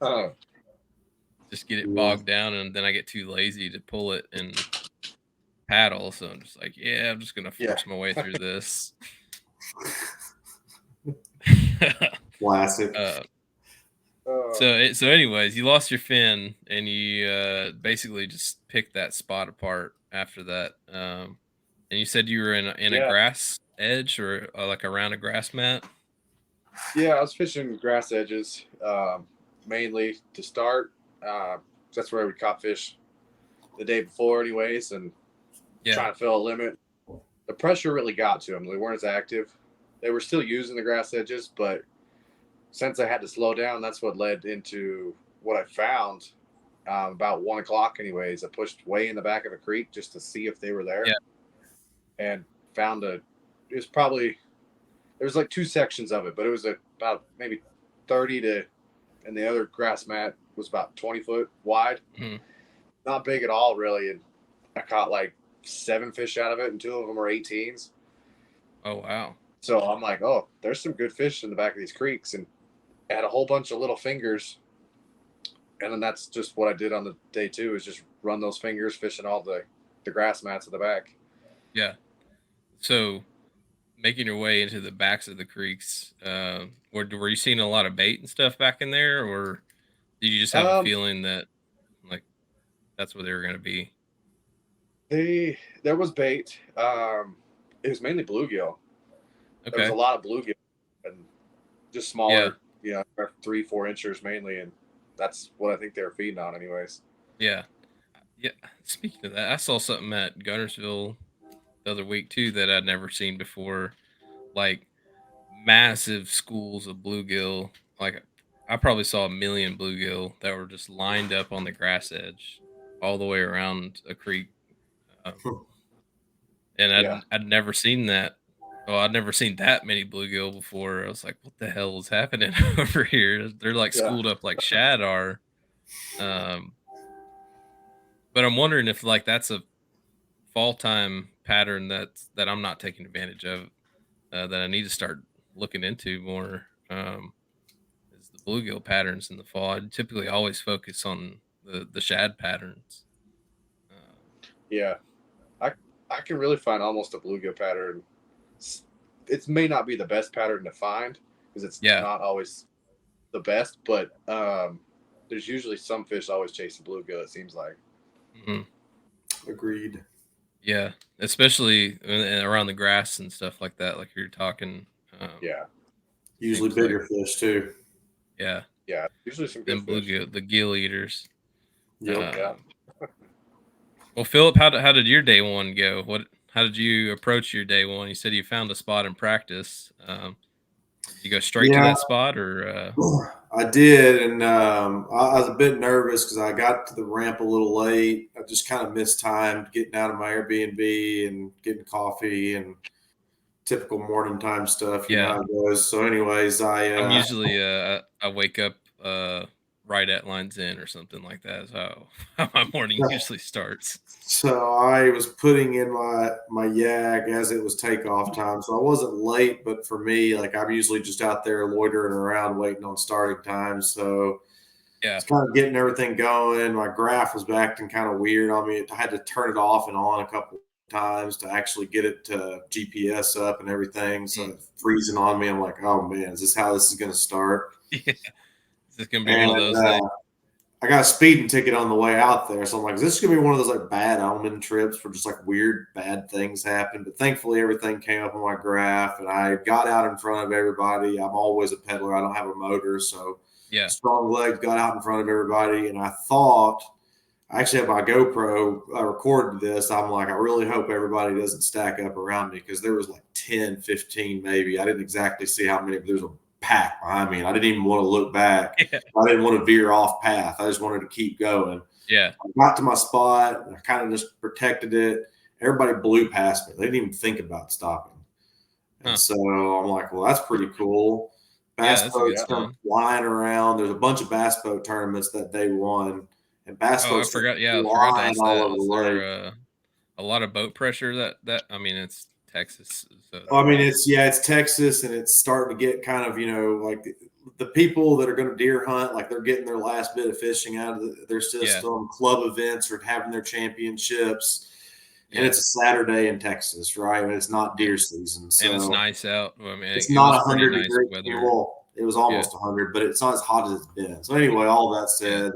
Uh, Just get it Yeah. bogged down, and then I get too lazy to pull it and paddle. So I'm just like, yeah, I'm just gonna yeah. force my way through this. Classic. uh, Uh, so anyways, you lost your fin, and you basically just picked that spot apart after that. And you said you were in a yeah. grass edge or like around a grass mat. Yeah. I was fishing grass edges mainly to start. Uh, that's where we caught fish the day before, anyways, and Yeah, trying to fill a limit. The pressure really got to them. They weren't as active. They were still using the grass edges, but since I had to slow down, that's what led into what I found about 1 o'clock. Anyways, I pushed way in the back of a creek just to see if they were there, yeah, and found a. It was probably there was like two sections of it, but it was about maybe 30 to, and the other grass mat was about 20 foot wide. mhm. Not big at all, really. And I caught like 7 fish out of it, and 2 of them were 18s. Oh wow, So I'm like, oh, there's some good fish in the back of these creeks, and I had a whole bunch of little fingers. And then that's just what I did on the day two is just run those fingers fishing all the grass mats in the back. yeah. So making your way into the backs of the creeks, were you seeing a lot of bait and stuff back in there, or did you just have a Um, feeling that like that's where they were going to be? there was bait. It was mainly bluegill. There was a Okay, lot of bluegill and just yeah, smaller, 3-4 inchers mainly, and that's what I think they were feeding on, anyways. yeah, yeah. Speaking of that, I saw something at Gunnersville the other week too that I'd never seen before. Like massive schools of bluegill. Like I probably saw a million bluegill that were just lined up on the grass edge all the way around a creek. Um, and Yeah, I'd never seen that. Oh, I'd never seen that many bluegill before. I was like, "What the hell is happening over here?" They're like yeah, schooled up like shad are. Um, but I'm wondering if like that's a fall time pattern that I'm not taking advantage of. That I need to start looking into more. Is the bluegill patterns in the fall. I typically always focus on the shad patterns. Um, yeah. I I can really find almost a bluegill pattern. It may not be the best pattern to find because it's yeah, not always the best, but there's usually some fish always chasing bluegill. It seems like. mhm, Agreed. yeah, especially around the grass and stuff like that. Like you're talking, Yeah, Usually seems like bigger fish too. yeah, yeah. Usually some good them fish. bluegill, the gill eaters. Yep. Yeah. Um, well, Philip, how did your day one go? How did you approach your day one? You said you found a spot in practice. Did you go straight to Yeah, that spot or? I did, and I was a bit nervous because I got to the ramp a little late. I just kind of missed time getting out of my Airbnb and getting coffee and typical morning time stuff. You know Yeah, how it goes. So, anyways, I'm usually I wake up right at lines in or something like that. Is how my morning usually starts. I was putting in my yak as it was takeoff time. So I wasn't late, but for me, like I'm usually just out there loitering around waiting on starting time. So Yeah. it's kind of getting everything going. My graph was acting kind of weird on me. I had to turn it off and on a couple times to actually get it to GPS up and everything. So Mm. it's freezing on me. I'm like, oh man, is this how this is going to start? Yeah. Is this gonna be one of And those things? I got a speeding ticket on the way out there. So I'm like, is this going to be one of those like bad omen trips where just like weird bad things happen? But thankfully, everything came up on my graph and I got out in front of everybody. I'm always a peddler. I don't have a motor. So Yeah. strong legs got out in front of everybody. And I thought I actually have my GoPro. I recorded this. I'm like, I really hope everybody doesn't stack up around me because there was like 10, 15 maybe. I didn't exactly see how many, but there's a pack behind me. And I didn't even want to look back. Yeah. I didn't want to veer off path. I just wanted to keep going. Yeah. I got to my spot. I kind of just protected it. Everybody blew past me. They didn't even think about stopping. And Huh. so I'm like, well, that's pretty cool. Yeah, Bass that's a good boats come sign. flying around. There's a bunch of bass boat tournaments that day one. And bass Oh, I boats come forgot. Yeah, I forgot to flying ask all that. over the Is lake. there a lot of boat pressure that I mean, it's Texas, so I mean, there's it's Texas, and it's starting to get kind of, like the people that are going to deer hunt, like they're getting their last bit of fishing out of their system. Club events are having their championships, and it's a Saturday in Texas, right? And it's not deer season, and it's so nice out. I mean, it's it was not pretty 100 nice degrees. weather. Well, it was Yeah. almost 100, but it's not as hot as it's been. So anyway, all that Yeah. said,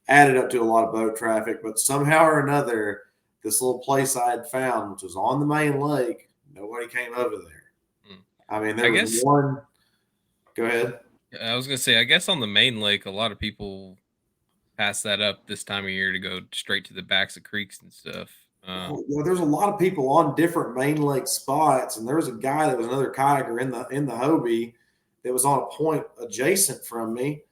added up to a lot of boat traffic, but somehow or another, this little place I had found, which was on the main lake, nobody came over there. Mm. I mean, I there was guess one. Go ahead. I was gonna say, I guess on the main lake, a lot of people pass that up this time of year to go straight to the backs of creeks and stuff. There's a lot of people on different main lake spots, and there was a guy that was another kayaker in the Hobie that was on a point adjacent from me,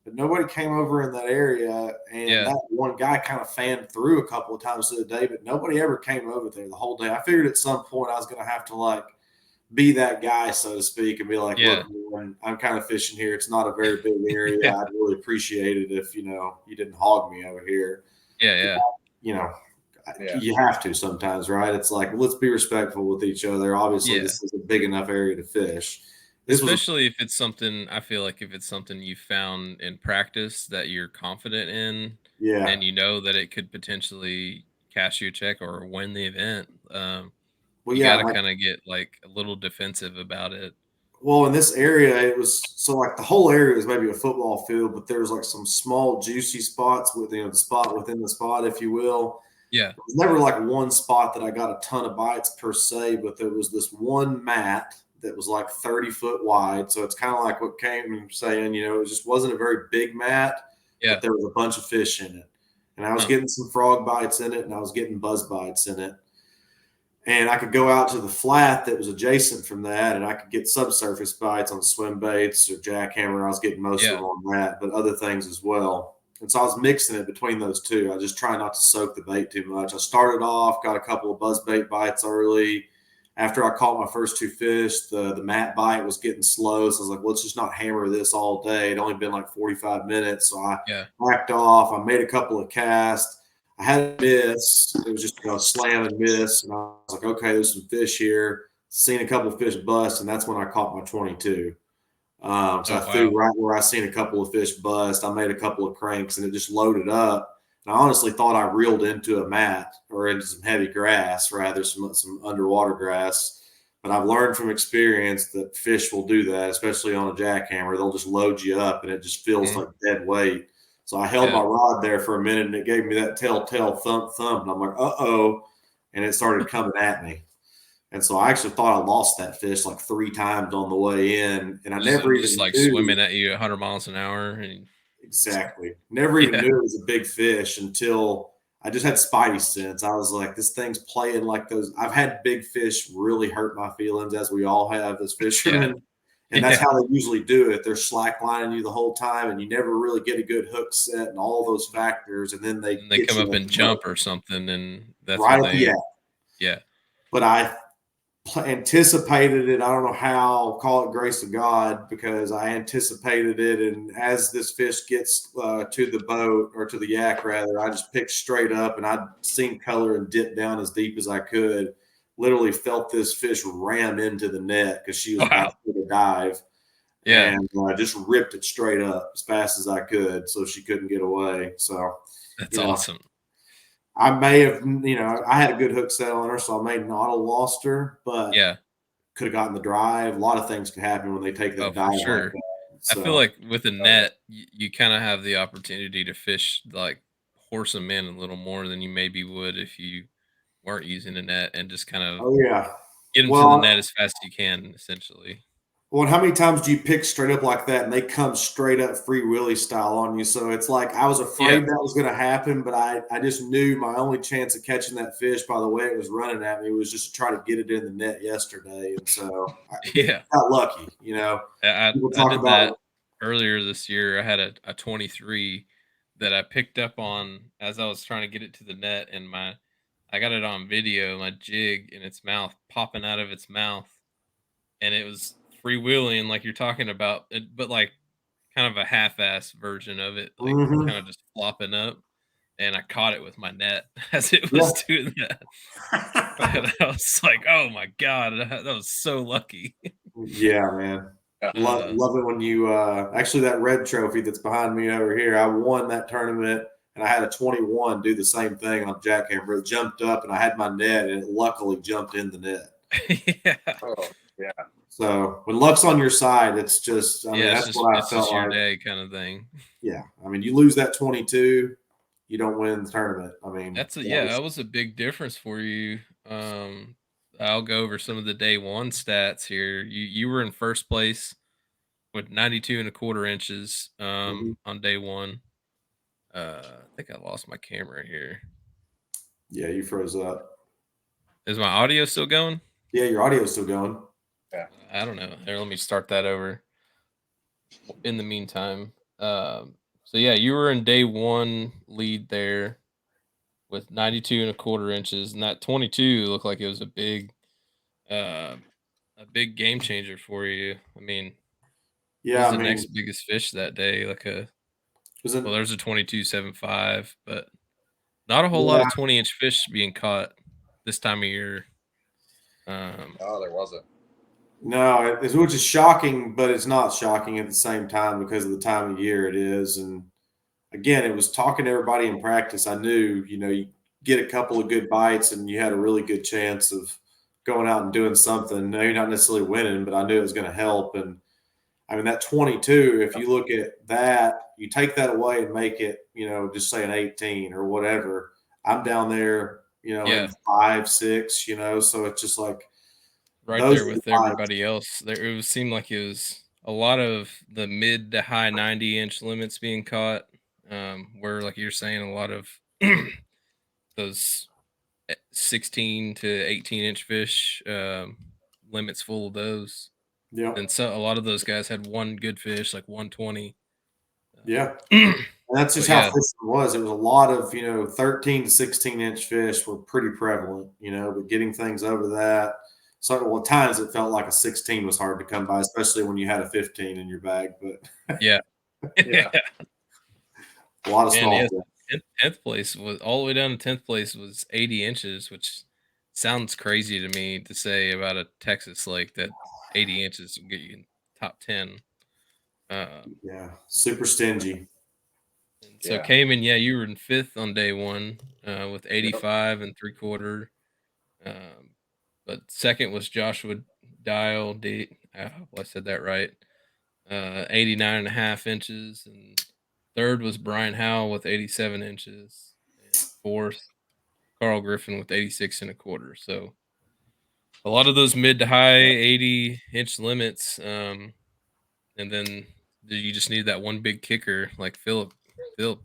but nobody came over in that area. And Yeah. that one guy kind of fanned through a couple of times through the day, but nobody ever came over there the whole day. I figured at some point I was going to have to like be that guy, so to speak, and be like, Yeah. look, man, I'm kind of fishing here. It's not a very big area. Yeah. I'd really appreciate it if, you didn't hog me over here. Yeah. You know, you have to sometimes, right? It's like, let's be respectful with each other. Obviously, Yeah. this is a big enough area to fish. This was Especially if it's something, I feel like if it's something you found in practice that you're confident in, yeah. and you know that it could potentially cash you a check or win the event, Well, you yeah, got to like, kind of get like a little defensive about it. well, in this area, it was so like the whole area was maybe a football field, but there was like some small juicy spots with the spot within the spot, if you will. Yeah. It was never like one spot that I got a ton of bites per se, but there was this one mat that was like 30 foot wide. So it's kind of like what Caymen saying, it just wasn't a very big mat, Yeah. but there was a bunch of fish in it. And I was getting some frog bites in it, and I was getting buzz bites in it. And I could go out to the flat that was adjacent from that, and I could get subsurface bites on swim baits or jackhammer. I was getting most of them on that, but other things as well. And so I was mixing it between those two. I just try not to soak the bait too much. I started off, got a couple of buzz bait bites early. After I caught my first two fish, the mat bite was getting slow. So I was like, let's just not hammer this all day. It'd only been like 45 minutes. So I backed off. I made a couple of casts. I had a miss. It was just a slam and miss. And I was like, okay, there's some fish here. Seen a couple of fish bust, and that's when I caught my 22. So I threw right where I seen a couple of fish bust. I made a couple of cranks, and it just loaded up. And I honestly thought I reeled into a mat or into some heavy grass, rather some underwater grass. But I've learned from experience that fish will do that, especially on a jackhammer. They'll just load you up, and it just feels like dead weight. So I held my rod there for a minute, and it gave me that telltale thump. And I'm like, uh-oh. And it started coming at me. And so I actually thought I lost that fish like 3 times on the way in. And I never even like knew. Swimming at you 100 miles an hour. And exactly. Never even knew it was a big fish until I just had spidey sense. I was like, this thing's playing like those. I've had big fish really hurt my feelings, as we all have as fishermen. And that's how they usually do it. They're slacklining you the whole time, and you never really get a good hook set and all those factors. And then they come up and jump or something, and that's right. when they, But I anticipated it. I don't know how, call it grace of God, because I anticipated it. And as this fish gets to the boat, or to the yak rather, I just picked straight up, and I'd seen color and dipped down as deep as I could. Literally felt this fish ram into the net because she was about to dive. And I just ripped it straight up as fast as I could so she couldn't get away. So that's awesome. I may have, I had a good hook set on her, so I may not have lost her, but could have gotten the drive. A lot of things can happen when they take that dive. Sure. Like that. So, I feel like with a net, you kind of have the opportunity to fish, like horse them in a little more than you maybe would if you weren't using a net, and just kind of get them to the net as fast as you can, essentially. Well, and how many times do you pick straight up like that and they come straight up free willy style on you? So it's like I was Yeah. afraid that was going to happen, but I just knew my only chance of catching that fish by the way it was running at me was just to try to get it in the net yesterday. And so I Yeah. got lucky, you know. People I talk did that about, earlier this year. I had a 23 that I picked up on as I was trying to get it to the net, and I got it on video, my jig in its mouth popping out of its mouth, and it was freewheeling like you're talking about, but like kind of a half-ass version of it, like mhm, kind of just flopping up. And I caught it with my net as it was yeah. doing that. And I was like, "Oh my god, that was so lucky." Yeah, man. Yeah. Uh, Love it when you actually that red trophy that's behind me over here. I won that tournament and I had a 21 do the same thing on jackhammer. It jumped up and I had my net and it luckily jumped in the net. yeah, Oh, yeah. So when luck's on your side, it's just I mean, yeah, that's what I it's felt just your like. day kind of thing. Yeah. I mean, you lose that 22, you don't win the tournament. I mean, That was a big difference for you. I'll go over some of the day one stats here. You were in first place with 92 and a quarter inches mhm. on day one. I think I lost my camera here. Yeah, you froze up. Is my audio still going? Yeah, your audio's still going. Yeah. I don't know. Here, let me start that over. In the meantime, so yeah, you were in day one lead there with 92 and a quarter inches, and that 22 looked like it was uh, a big game changer for you. I mean, what Yeah, was I the mean, next biggest fish that day? was it Well, there's a 22.75, but not a whole lot yeah, of 20-inch fish being caught this time of year. Um, Oh, there wasn't. no, which is shocking, but it's not shocking at the same time because of the time of year it is. And again, it was talking to everybody in practice. I knew, you get a couple of good bites and you had a really good chance of going out and doing something. Maybe not necessarily winning, but I knew it was going to help. And I mean, that 22, if you look at that, you take that away and make it, just say an 18 or whatever. I'm down there, in yeah, 5, 6, so it's just like right those there are the with bites. everybody else. Seemed like it was a lot of the mid to high 90-inch limits being caught. Where like you're saying, a lot of those 16 to 18-inch fish, limits full of those. Yep. And so a lot of those guys had one good fish, like 120. Yeah. Um, And that's just but how yeah, fishing was. It was a lot of, 13 to 16-inch fish were pretty prevalent, but getting things over that. So, well, at times it felt like a 16 was hard to come by, especially when you had a 15 in your bag, but yeah, Yeah. a lot of man, small yeah. fish. 10th place was all the way down to 10th place was 80 inches, which sounds crazy to me to say about a Texas lake that 80 inches will get you in top 10. Yeah. Super stingy. And so Yeah. Cayman, yeah, you were in fifth on day one with Yep. 85 and three quarter. Um, but second was Joshua Dial. I hope I said that right. 89 and a half inches. And third was Brian Howell with 87 inches. And fourth, Carl Griffin with 86 and a quarter. So a lot of those mid to high 80-inch limits. And then you just need that one big kicker like Philip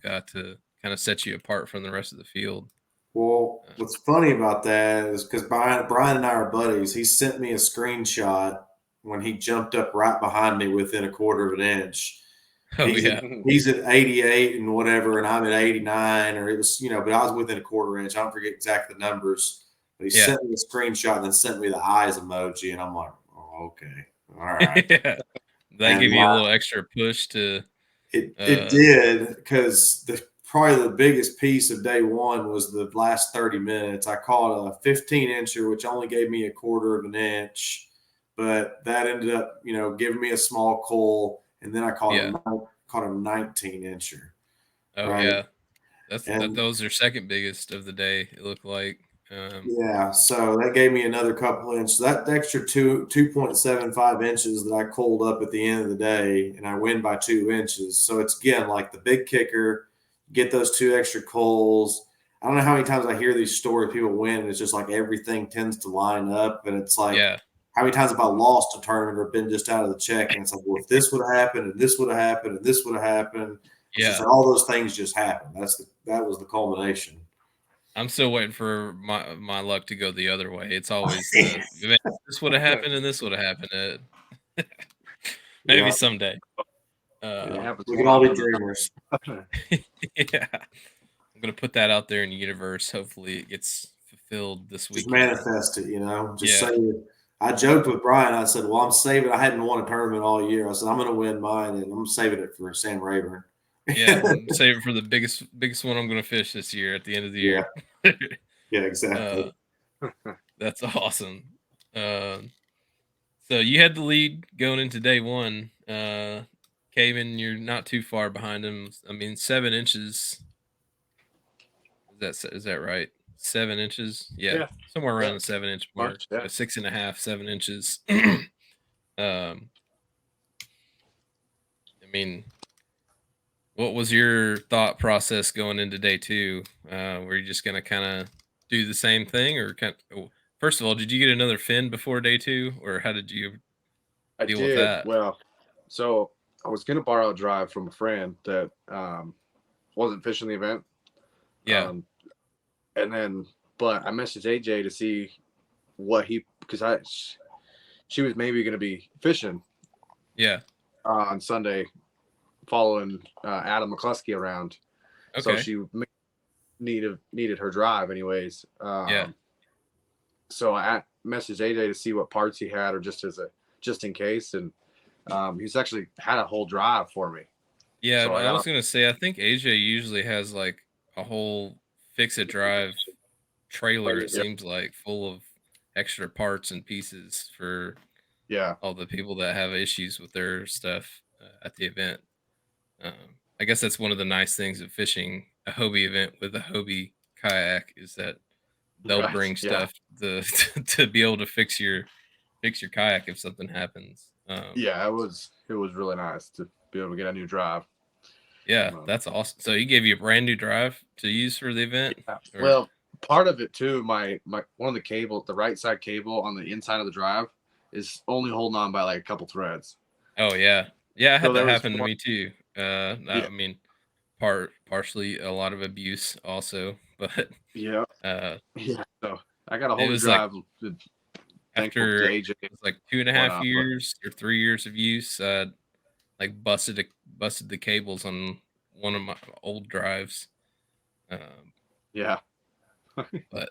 got to kind of set you apart from the rest of the field. Well, Uh, what's funny about that is because Brian and I are buddies. He sent me a screenshot when he jumped up right behind me within a quarter of an inch. oh He's at, yeah, he's at 88 and whatever, and I'm at 89, or it was, but I was within a quarter inch. I don't forget exactly the numbers, but he yeah, sent me a screenshot and then sent me the eyes emoji, and I'm like, oh, okay, all right. yeah. That And give you a little extra push to. it Uh, did because probably the biggest piece of day one was the last 30 minutes. I caught a 15 incher, which only gave me a quarter of an inch, but that ended up, giving me a small coal. And then I yeah. caught a 19 incher, Oh right? yeah. And Those are second biggest of the day. It looked like. yeah, so that gave me another couple inches. That extra 2.75 inches that I cold up at the end of the day, and I win by 2 inches. So it's again like the big kicker, get those two extra coals. I don't know how many times I hear these stories, people win, and it's just like everything tends to line up, and it's like Yeah. how many times have I lost a tournament or been just out of the check? And it's like, well, if this would have happened, and this would have happened, and this would have happened, it's just Yeah. like all those things just happened. That was the culmination. I'm still waiting for my luck to go the other way. It's always "Man, this would have happened and this would have happened. Maybe Yeah. someday. It happens We more can all be often than dreamers. Yeah. I'm gonna put that out there in the universe. Hopefully it gets fulfilled this Just weekend. manifest it, you know. Just Yeah. say it. I joked with Brian. I said, "Well, I'm saving. I hadn't won a tournament all year. I said I'm going to win mine, and I'm saving it for Sam Rayburn." Yeah. Save it for the biggest one I'm gonna fish this year at the end of the year. Yeah, exactly. That's awesome. So you had the lead going into day one. Cayman, you're not too far behind him. I mean, 7 inches. Is that right? 7 inches? Yeah, Yeah. somewhere around Yeah. the 7 inch mark. March, yeah. 6.5, 7 inches. I mean, what was your thought process going into day two? Were you just gonna kind of do the same thing, or first of all, did you get another fin before day two, or how did you I deal with did. that? Well, so I was going to borrow a drive from a friend that wasn't fishing the event. Yeah, And then, but I messaged AJ to see what because she was maybe going to be fishing yeah, on Sunday following Adam McCluskey around. So okay, she needed her drive anyways. yeah. So I messaged AJ to see what parts he had, or just in case. And he's actually had a whole drive for me. Yeah, So I I got was gonna say I think AJ usually has like a whole fix it drive trailer. It yeah, seems like full of extra parts and pieces for yeah, all the people that have issues with their stuff at the event. I guess that's one of the nice things of fishing a Hobie event with a Hobie kayak is that they'll right, bring yeah, stuff to to be able to fix your kayak if something happens. yeah. It was really nice to be able to get a new drive. Yeah, that's awesome. So he gave you a brand new drive to use for the event? Yeah. Or Well, part of it too, my one of the cable, the right side cable on the inside of the drive is only holding on by like a couple threads. oh yeah. Yeah, I So had that there was happen to one, me too. yeah, I mean partially a lot of abuse also, but yeah, uh yeah. So I got a it whole new was like drive. Thankful after to it AJ was like two and a and half whatnot, but years or 3 years of use, like busted the cables on one of my old drives. Um, yeah, but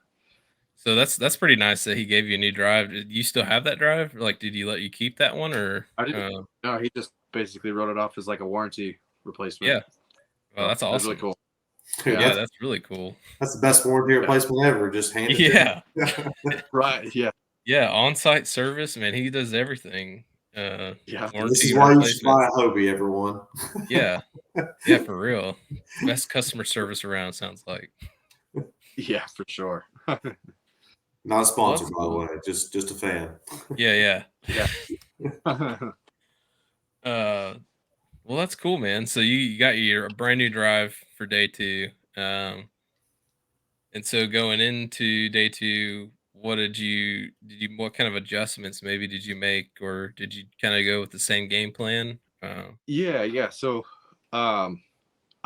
so that's pretty nice that he gave you a new drive. Did you still have that drive? Like, did he let you keep that one or? I didn't. No, he just basically wrote it off as like a warranty replacement. Yeah, well, So that's it was really awesome. cool. Dude, Yeah, Yeah, that's really cool. that's the best warranty replacement ever. Just hand it Yeah, to him. right. Yeah, yeah, on-site service, man. He does everything. yeah, This Warranty is why you should replacement. buy a Hobie, everyone. Yeah, yeah, for real. Best customer service around. Sounds like. yeah, for sure. Not a Well, sponsor, that's by the cool. way. Just a fan. Yeah, yeah. Yeah. Uh, well, that's cool, man. So you got your brand new drive for day two. And so going into day two, what kind of adjustments maybe did you make, or did you kind of go with the same game plan? Yeah, yeah. So, I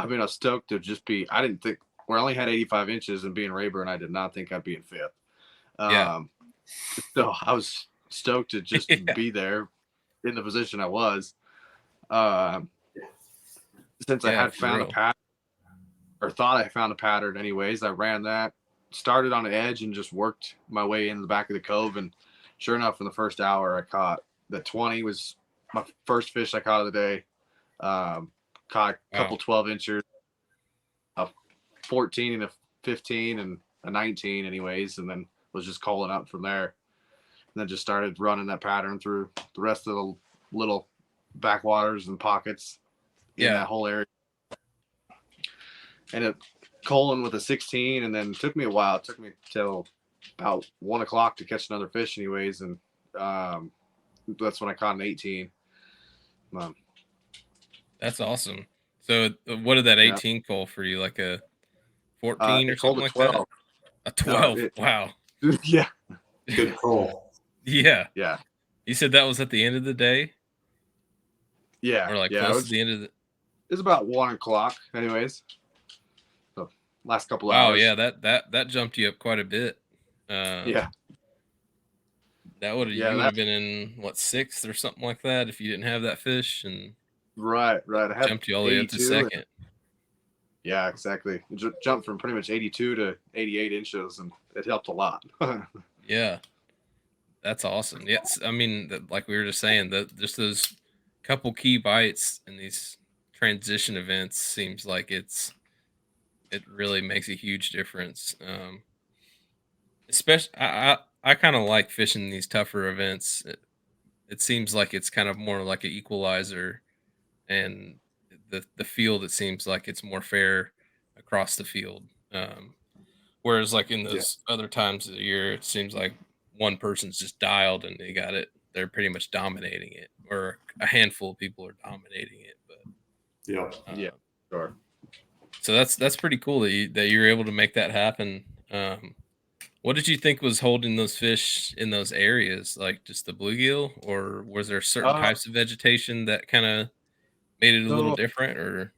mean, I was stoked to just be. I didn't think we only had 85 inches, and being Rayburn, I did not think I'd be in fifth. Yeah, Um, so I was stoked to just yeah, be there in the position I was. Um, since I yeah, had for found a real. pattern, or thought I found a pattern, anyways, I ran that, started on the edge, and just worked my way into the back of the cove. And sure enough, in the first hour, I caught the 20 was my first fish I caught of the day. Caught a Wow. couple 12 inches, a 14 and a 15 and a 19 anyways, and then was just calling up from there. And then just started running that pattern through the rest of the little backwaters and pockets in Yeah, that whole area. And it calling with a 16, and then took me a while. It took me till about 1 o'clock to catch another fish anyways. And that's when I caught an 18. that's awesome. So what did that Yeah. 18 call for you? Like a 14 or It called something a like 12. that? A No, 12. Wow. yeah. Good call. Yeah. Yeah. You said that was at the end of the day? Yeah. Or, like, Yeah. close to the end of the It's about 1 o'clock, anyways. So last couple Wow, hours. yeah, that jumped you up quite a bit. Yeah. You Yeah. would have been in, what, 6th or something like that if you didn't have that fish, and Right. I had jumped you all the way up to 82. 2nd. Yeah, exactly. Jumped from pretty much 82 to 88 inches, and it helped a lot. Yeah. That's awesome. Yes, I mean, like we were just saying, that just those couple key bites in these transition events seems like it really makes a huge difference. Especially, I kind of like fishing these tougher events. It seems like it's kind of more like an equalizer, and the field, it seems like it's more fair across the field. Whereas, like, in Yeah. those other times of the year, it seems like one person's just dialed and they got it. They're pretty much dominating it, or a handful of people are dominating it. Yep. But Yeah. Sure. so that's pretty cool that you're able to make that happen. What did you think was holding those fish in those areas? Like, just the bluegill, or was there certain Uh, types of vegetation that kind of made it a little so different? Or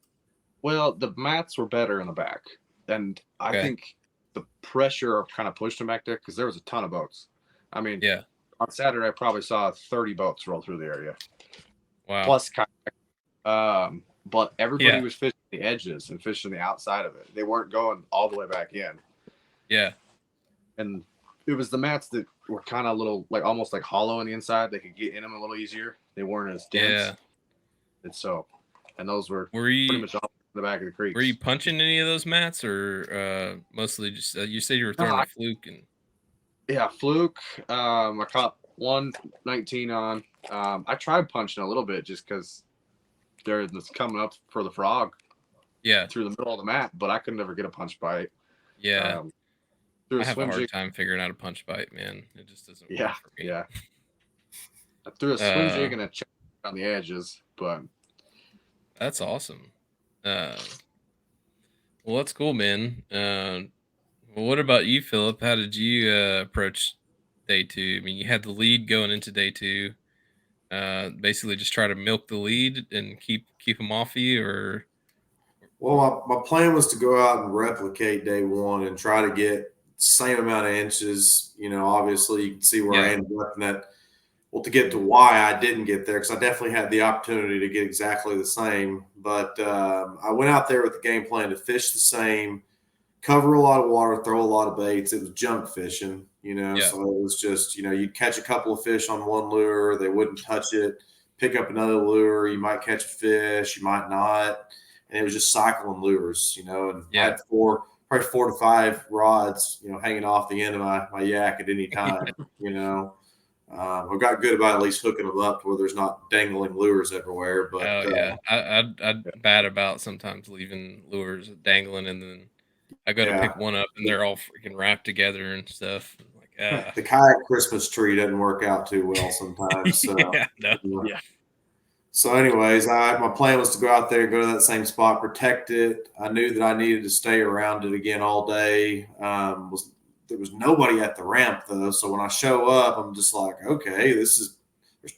well, the mats were better in the back, and I okay, think the pressure kind of pushed them back there because there was a ton of boats. I mean, yeah, on Saturday I probably saw 30 boats roll through the area, wow, plus but everybody yeah, was fishing the edges and fishing the outside of it. They weren't going all the way back in. yeah, And it was the mats that were kind of little, like almost like hollow on the inside. They could get in them a little easier. They weren't as dense. yeah. And those were Were pretty you much all in the back of the Were you creeks. punching any of those mats, or mostly just you said you were No, throwing a fluke? And yeah, fluke. I caught 119 on. I tried punching a little bit just because they're just coming up for the frog yeah, through the middle of the mat, but I could never get a punch bite. yeah, Um, threw I a have a swim hard jig. time figuring out a punch bite, man. It just doesn't work Yeah, for me. yeah. I threw a swim uh jig and a check on the edges, but that's awesome. Well, that's cool, man. Well, what about you, Philip? How did you approach day 2? I mean, you had the lead going into day 2. Basically just try to milk the lead and keep them off you, Well, my plan was to go out and replicate day 1 and try to get the same amount of inches. Obviously you can see where I yeah, ended up in that. Well, to get to why I didn't get there, because I definitely had the opportunity to get exactly the same. But I went out there with the game plan to fish the same, cover a lot of water, throw a lot of baits. It was junk fishing, yeah, so it was just, you'd catch a couple of fish on one lure, they wouldn't touch it, pick up another lure, you might catch a fish, you might not. And it was just cycling lures, and I yeah. had probably 4 to 5 rods, hanging off the end of my yak at any time, I've got good about at least hooking them up to where there's not dangling lures everywhere. But Oh yeah, I'd bad about sometimes leaving lures dangling, and then I go to yeah, pick one up and they're all freaking wrapped together and stuff. I'm like, the kayak Christmas tree doesn't work out too well sometimes. yeah, no, You yeah, So, anyways, my plan was to go out there, go to that same spot, protect it. I knew that I needed to stay around it again all day. There was nobody at the ramp though, so when I show up, I'm just like, okay, there's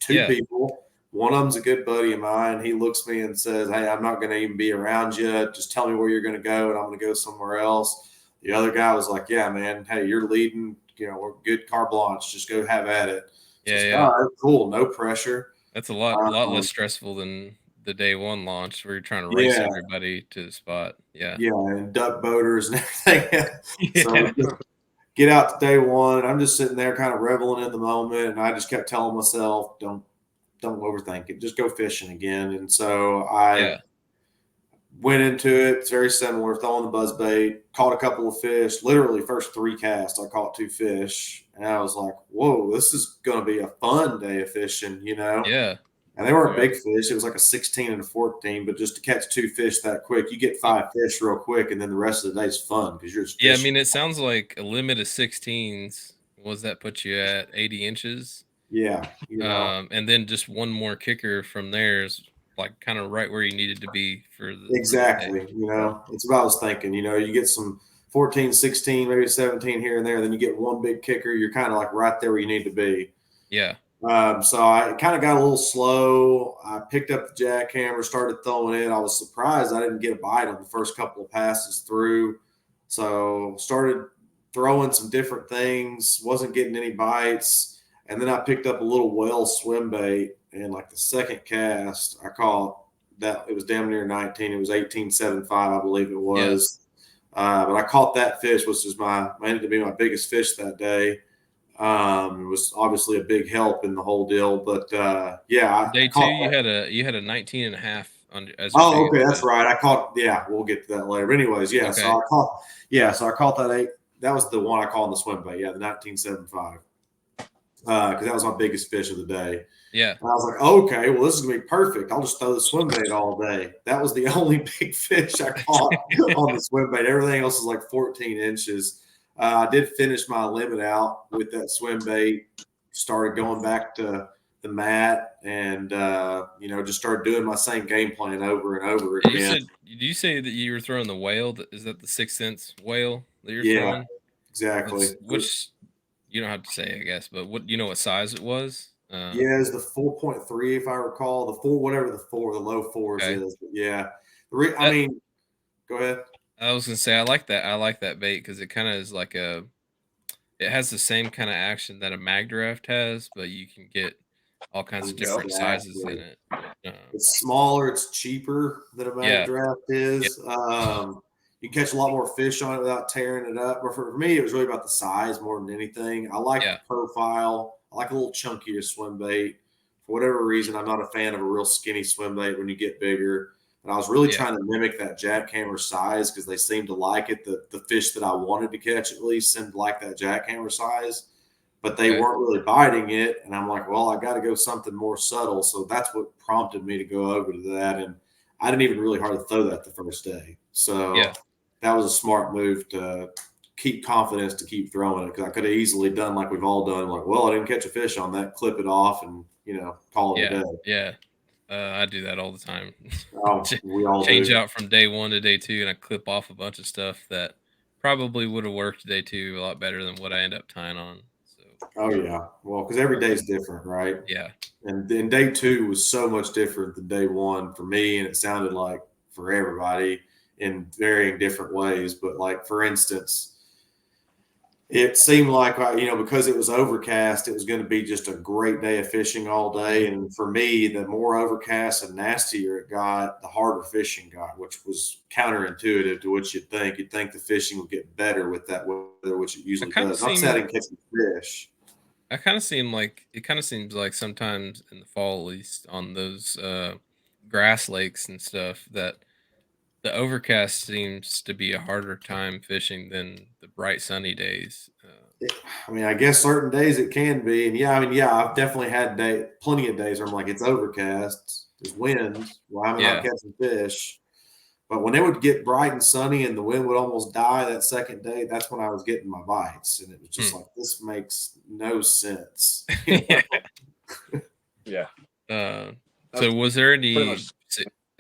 2 yeah, people. One of them's a good buddy of mine. He looks at me and says, "Hey, I'm not going to even be around you. Just tell me where you're going to go, and I'm going to go somewhere else." The other guy was like, "Yeah, man. Hey, you're leading. We're good carte blanche. Just go have at it." So I yeah, was like, yeah. "All right, cool, no pressure." That's a lot less Um, stressful than the day 1 launch where you're trying to race yeah, everybody to the spot. Yeah, yeah, and duck boaters and everything. So yeah, just get out to day 1, and I'm just sitting there kind of reveling in the moment, and I just kept telling myself, don't overthink it. Just go fishing again. And so I yeah, went into it. It's very similar, throwing the buzz bait, caught a couple of fish. Literally, first 3 casts, I caught 2 fish. And I was like, whoa, this is going to be a fun day of fishing. yeah. And they weren't yeah, big fish. It was like a 16 and a 14, but just to catch 2 fish that quick, you get 5 fish real quick, and then the rest of the day's fun because you're just Yeah, I fishing. mean, it sounds like a limit of 16s. Was that put you at 80 inches? Yeah. And then just one more kicker from there is like kind of right where you needed to be for the day. Exactly. It's what I was thinking. You get some 14, 16, maybe 17 here and there, then you get one big kicker. You're kind of like right there where you need to be. Yeah. So I kind of got a little slow. I picked up the jackhammer, started throwing it. I was surprised I didn't get a bite on the first couple of passes through. So started throwing some different things, wasn't getting any bites. And then I picked up a little whale swim bait, and like the second cast, I caught that it was damn near 19. It was 18.75, I believe it Yeah. was. But I caught that fish, which was ended up being my biggest fish that day. It was obviously a big help in the whole deal, but yeah, I Day two, caught that. you had a 19 and a half as your Oh, biggest okay, that's fish. right. I caught. Yeah, we'll get to that later. But anyways, yeah. So Okay. I caught. Yeah, so I caught that eight. That was the one I caught in the swim bait. Yeah, the 1975. Because that was my biggest fish of the day. Yeah. And I was like, okay, well, this is gonna be perfect. I'll just throw the swim bait all day. That was the only big fish I caught on the swim bait. Everything else was like 14 inches. I did finish my limit out with that swim bait. Started going back to the mat, and just started doing my same game plan over and over again. Did you say that you were throwing the whale? Is that the 6 cents whale that you're Yeah, throwing? exactly. Which you don't have to say, I guess, but what, you know what size it was? Yeah, it's the 4.3 if I recall. The four, whatever the low fours Okay. is. But yeah, I That, mean, go ahead. I was gonna say I like that. I like that bait because it kind of is like it has the same kind of action that a mag draft has, but you can get all kinds of different sizes in Exactly. it. It's smaller, it's cheaper than a mag Yeah. draft Yeah. is. You can catch a lot more fish on it without tearing it up. But for me, it was really about the size more than anything. I like the Yeah. profile. I like a little chunkier swim bait. For whatever reason, I'm not a fan of a real skinny swim bait when you get bigger. And I was really Yeah. trying to mimic that jackhammer size because they seemed to like it. The fish that I wanted to catch at least seemed to like that jackhammer size, but they Okay. weren't really biting it. And I'm like, well, I got to go something more subtle. So that's what prompted me to go over to that. And I didn't even really hardly throw that the first day. Yeah. So that was a smart move to keep confidence to keep throwing it because I could have easily done like we've all done, like, well, I didn't catch a fish on that, clip it off, and call it a Yeah. day. Yeah. I do that all the time. Oh, we all Change do. out from day one to day two, and I clip off a bunch of stuff that probably would have worked day two a lot better than what I end up tying on. So Oh yeah, well, because every day is different, right? yeah. And then day two was so much different than day one for me, and it sounded like for everybody in varying different ways. But like for instance, it seemed like because it was overcast, it was going to be just a great day of fishing all day. And for me, the more overcast and nastier it got, the harder fishing got, which was counterintuitive to what you'd think. You'd think the fishing would get better with that weather, which it I usually kind of does. Not saying I seem didn't catch fish. I kind of seem like it kind of seems like sometimes in the fall, at least on those grass lakes and stuff, that the overcast seems to be a harder time fishing than the bright sunny days. I mean, I guess certain days it can be, and yeah, I mean, yeah, I've definitely had plenty of days where I'm like, it's overcast, there's wind, why am I not Yeah. catching fish? But when it would get bright and sunny and the wind would almost die that second day, that's when I was getting my bites, and it was just Hmm. like, this makes no sense. Yeah. Yeah. So was there Pretty much.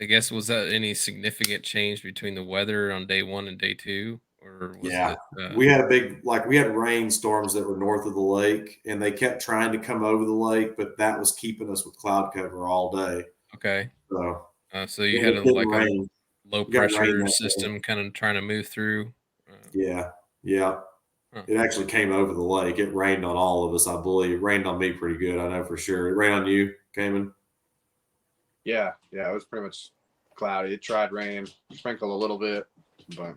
I guess was that any significant change between the weather on day one and day two, or was Yeah, it? we had rainstorms that were north of the lake, and they kept trying to come over the lake, but that was keeping us with cloud cover all day. Okay. So So you had it didn't like a rain. low We got rain pressure that day. system kind of trying to move through. Yeah, yeah. Huh. It actually came over the lake. It rained on all of us, I believe. It rained on me pretty good, I know for sure. It rained on you, Cayman? Yeah. Yeah. It was pretty much cloudy. It tried rain, sprinkled a little bit, but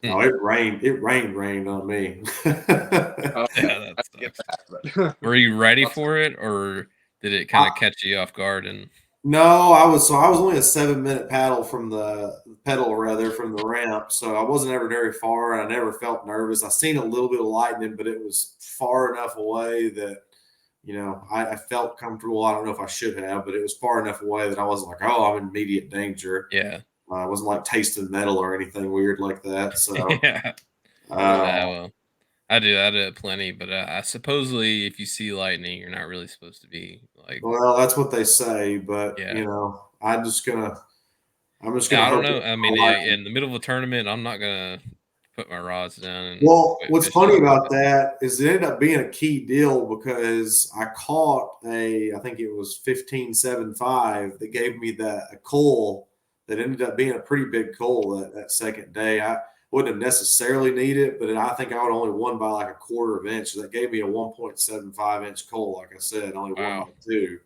No, it rained. It rained on me. oh, Yeah, that I get sucks. that. But Were you ready for it, or did it kind of catch you off guard? And No, I was only a 7 minute paddle from the pedal rather from the ramp, so I wasn't ever very far, and I never felt nervous. I seen a little bit of lightning, but it was far enough away that I felt comfortable. I don't know if I should have, but it was far enough away that I wasn't like, oh, I'm in immediate danger. yeah, I wasn't like tasting metal or anything weird like that. So, yeah. uh, Well, I do it plenty, but I supposedly if you see lightning, you're not really supposed to be like, well, that's what they say, but yeah. I'm just Yeah, gonna I don't hope know. it's I mean, not lightning. in the middle of a tournament, I'm not gonna put my rods down and Well, quit what's funny fishing. about that is it ended up being a key deal because I caught I think it was 15.75 that gave me a coal that ended up being a pretty big coal that second day. I wouldn't have necessarily needed it, but I think I would only won by like a quarter of inch. So that gave me a 1.75-inch coal. Like I said, only won Wow. by 2.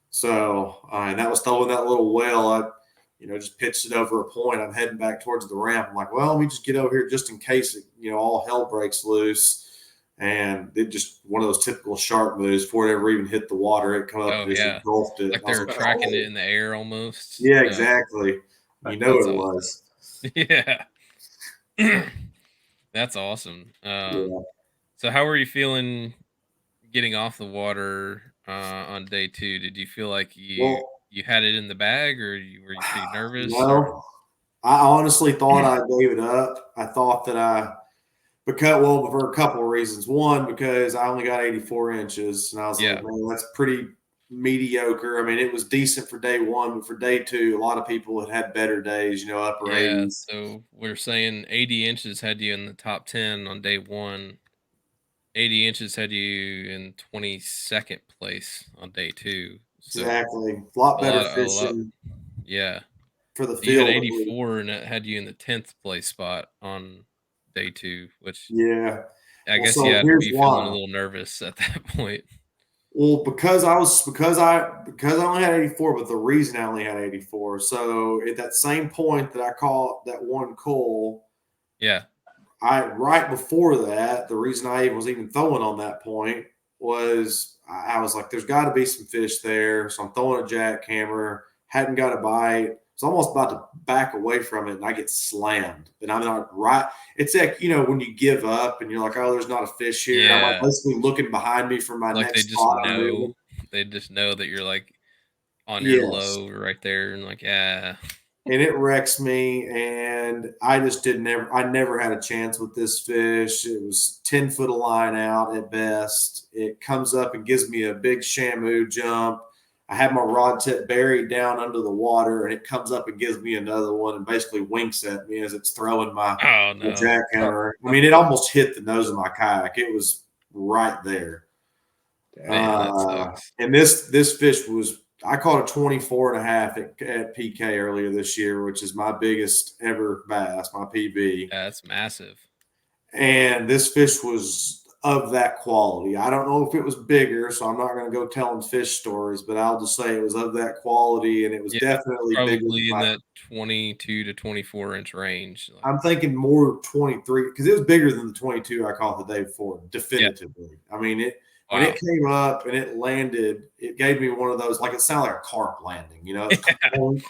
So, and that was throwing that little well. I just pitched it over a point. I'm heading back towards the ramp. I'm like, well, let me just get over here just in case all hell breaks loose. And it just one of those typical shark moves before it ever even hit the water. It come up Oh and just yeah, engulfed it. like I was they're like, tracking it oh, in the air almost. yeah, exactly. That's It awesome. was. Yeah, that's awesome. Yeah. So how were you feeling getting off the water on day 2? Did you feel like you Well, you had it in the bag, or were you pretty nervous? Or no, I honestly thought I gave it up. I thought that for a couple of reasons. One, because I only got 84 inches, and I was yeah, like, man, that's pretty mediocre. I mean, it was decent for day 1, but for day 2, a lot of people had better days, upper yeah. 80s. So we're saying 80 inches had you in the top 10 on day 1. 80 inches had you in 22nd place on day 2. So Exactly. A lot better a lot, fishing yeah. for the So you had field. 84, and that had you in the 10th place spot on day 2, which Yeah. I Well, guess you so had to here's be feeling a why. little nervous at that point. Well, because I only had 84, but the reason I only had 84. So at that same point that I caught that one coal, Yeah. right before that, the reason I was even throwing on that point was I was like, there's got to be some fish there. So I'm throwing a jackhammer, hadn't got a bite. It's almost about to back away from it, and I get slammed. And I'm not right. It's like, when you give up and you're like, oh, there's not a fish here. I'm like Yeah. basically looking behind me for my Like they next just spot I'm know. moving. They just know that you're like on your Yes. low right there, and like, yeah. And it wrecks me, and I never had a chance with this fish. It was 10 foot of line out at best. It comes up and gives me a big shamu jump. I have my rod tip buried down under the water, and it comes up and gives me another one and basically winks at me as it's throwing Oh my no. jackhammer. I mean, it almost hit the nose of my kayak. It was right there. Man, that sucks. And this fish was, I caught a 24 and a half at PK earlier this year, which is my biggest ever bass, my PB. Yeah, that's massive. And this fish was of that quality. I don't know if it was bigger, so I'm not going to go telling fish stories, but I'll just say it was of that quality, and it was Yeah, definitely bigger than probably in my. that 22 to 24-inch range. Like, I'm thinking more 23 because it was bigger than the 22 I caught the day before, yeah. definitively. I mean, when it Wow. came up and it landed, it gave me one of those, like it sounded like a carp landing, It's clunk.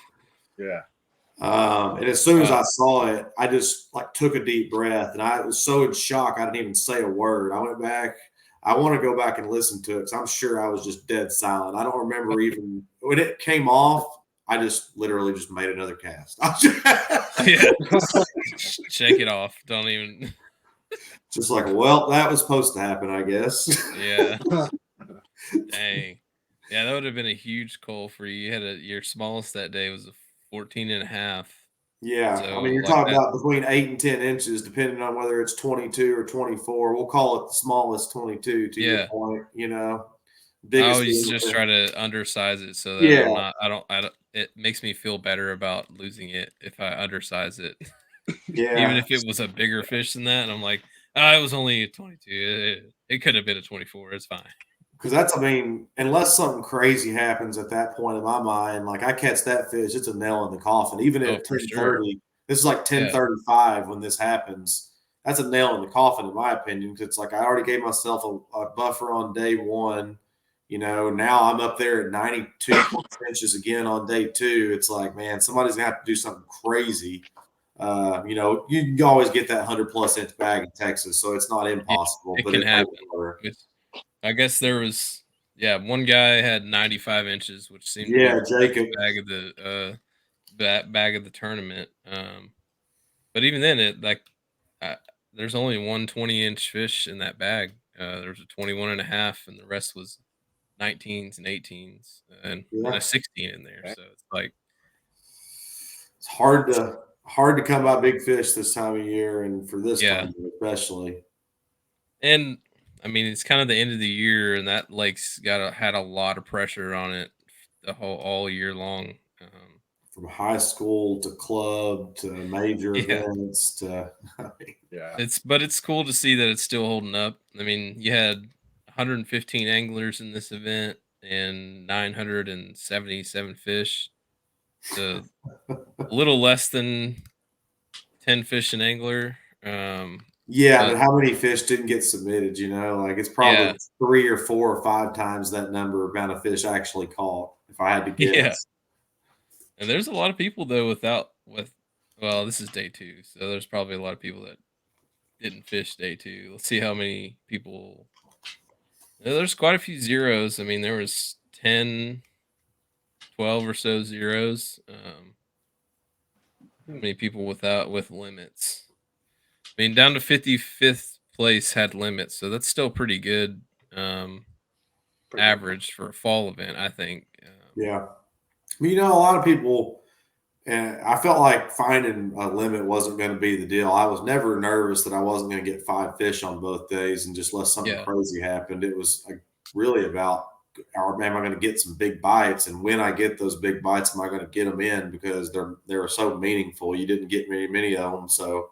Yeah. And as soon as Wow. I saw it, I just like took a deep breath, and I was so in shock I didn't even say a word. I went back. I want to go back and listen to it because I'm sure I was just dead silent. I don't remember even when it came off. I just literally just made another cast. Yeah. Shake it off. Don't even. Just like, well, that was supposed to happen, I guess. Yeah. Dang. Yeah, that would have been a huge call for you. You had your smallest that day was a 14 and a half. Yeah, I So mean, you're like talking that. about between 8 and 10 inches, depending on whether it's 22 or 24. We'll call it the smallest 22. To your Yeah. point, I biggest always being just the try to undersize it so that yeah, I'm not. I don't. It makes me feel better about losing it if I undersize it. Even yeah. if it was a bigger fish than that, and I'm like, "Ah, it was only a 22. It could have been a 24. It's fine." Because I mean, unless something crazy happens at that point in my mind, like I catch that fish, it's a nail in the coffin. Even Oh, at for sure. 10:30, this is like Yeah. 10:35 when this happens. That's a nail in the coffin, in my opinion, because it's like I already gave myself a buffer on day 1. Now I'm up there at 92 plus inches again on day 2. It's like, man, somebody's gonna have to do something crazy. You can always get that 100+ inch bag in Texas, so it's not Yeah. impossible, It but can it might happen. be rare. Which I guess there was, yeah, one guy had 95 inches, which seemed to be Yeah, the Jacob. biggest bag of the bag of the tournament. But even then, uh, there's only one 20-inch fish in that bag. There was a 21 and a half, and the rest was 19s and 18s, and a Yeah. 16 in there. So it's like, It's hard to come by big fish this time of year, and for this Yeah. time especially. And I mean, it's kind of the end of the year, and that lake's had a lot of pressure on it the whole all year long. From high school to club to major Yeah, events to Yeah. it's cool to see that it's still holding up. I mean, you had 115 anglers in this event and 977 fish. So a little less than 10 fish an angler. yeah, But but how many fish didn't get submitted? Like it's yeah, probably 3 or 4 or 5 times that number amount of fish actually caught, if I had to yeah. guess. And there's a lot of people though well, this is day 2, so there's probably a lot of people that didn't fish day 2. Let's see how many people. There's quite a few zeros. I mean, there was 10, 12 or so zeros. How many people with limits? I mean, down to 55th place had limits, so that's still pretty good Pretty good. average for a fall event, I think. Yeah. A lot of people, and I felt like finding a limit wasn't going to be the deal. I was never nervous that I wasn't going to get 5 fish on both days, and just unless something Yeah, crazy happened, it was really about, am I going to get some big bites, and when I get those big bites, am I going to get them in, because they're so meaningful. You didn't get many of them, so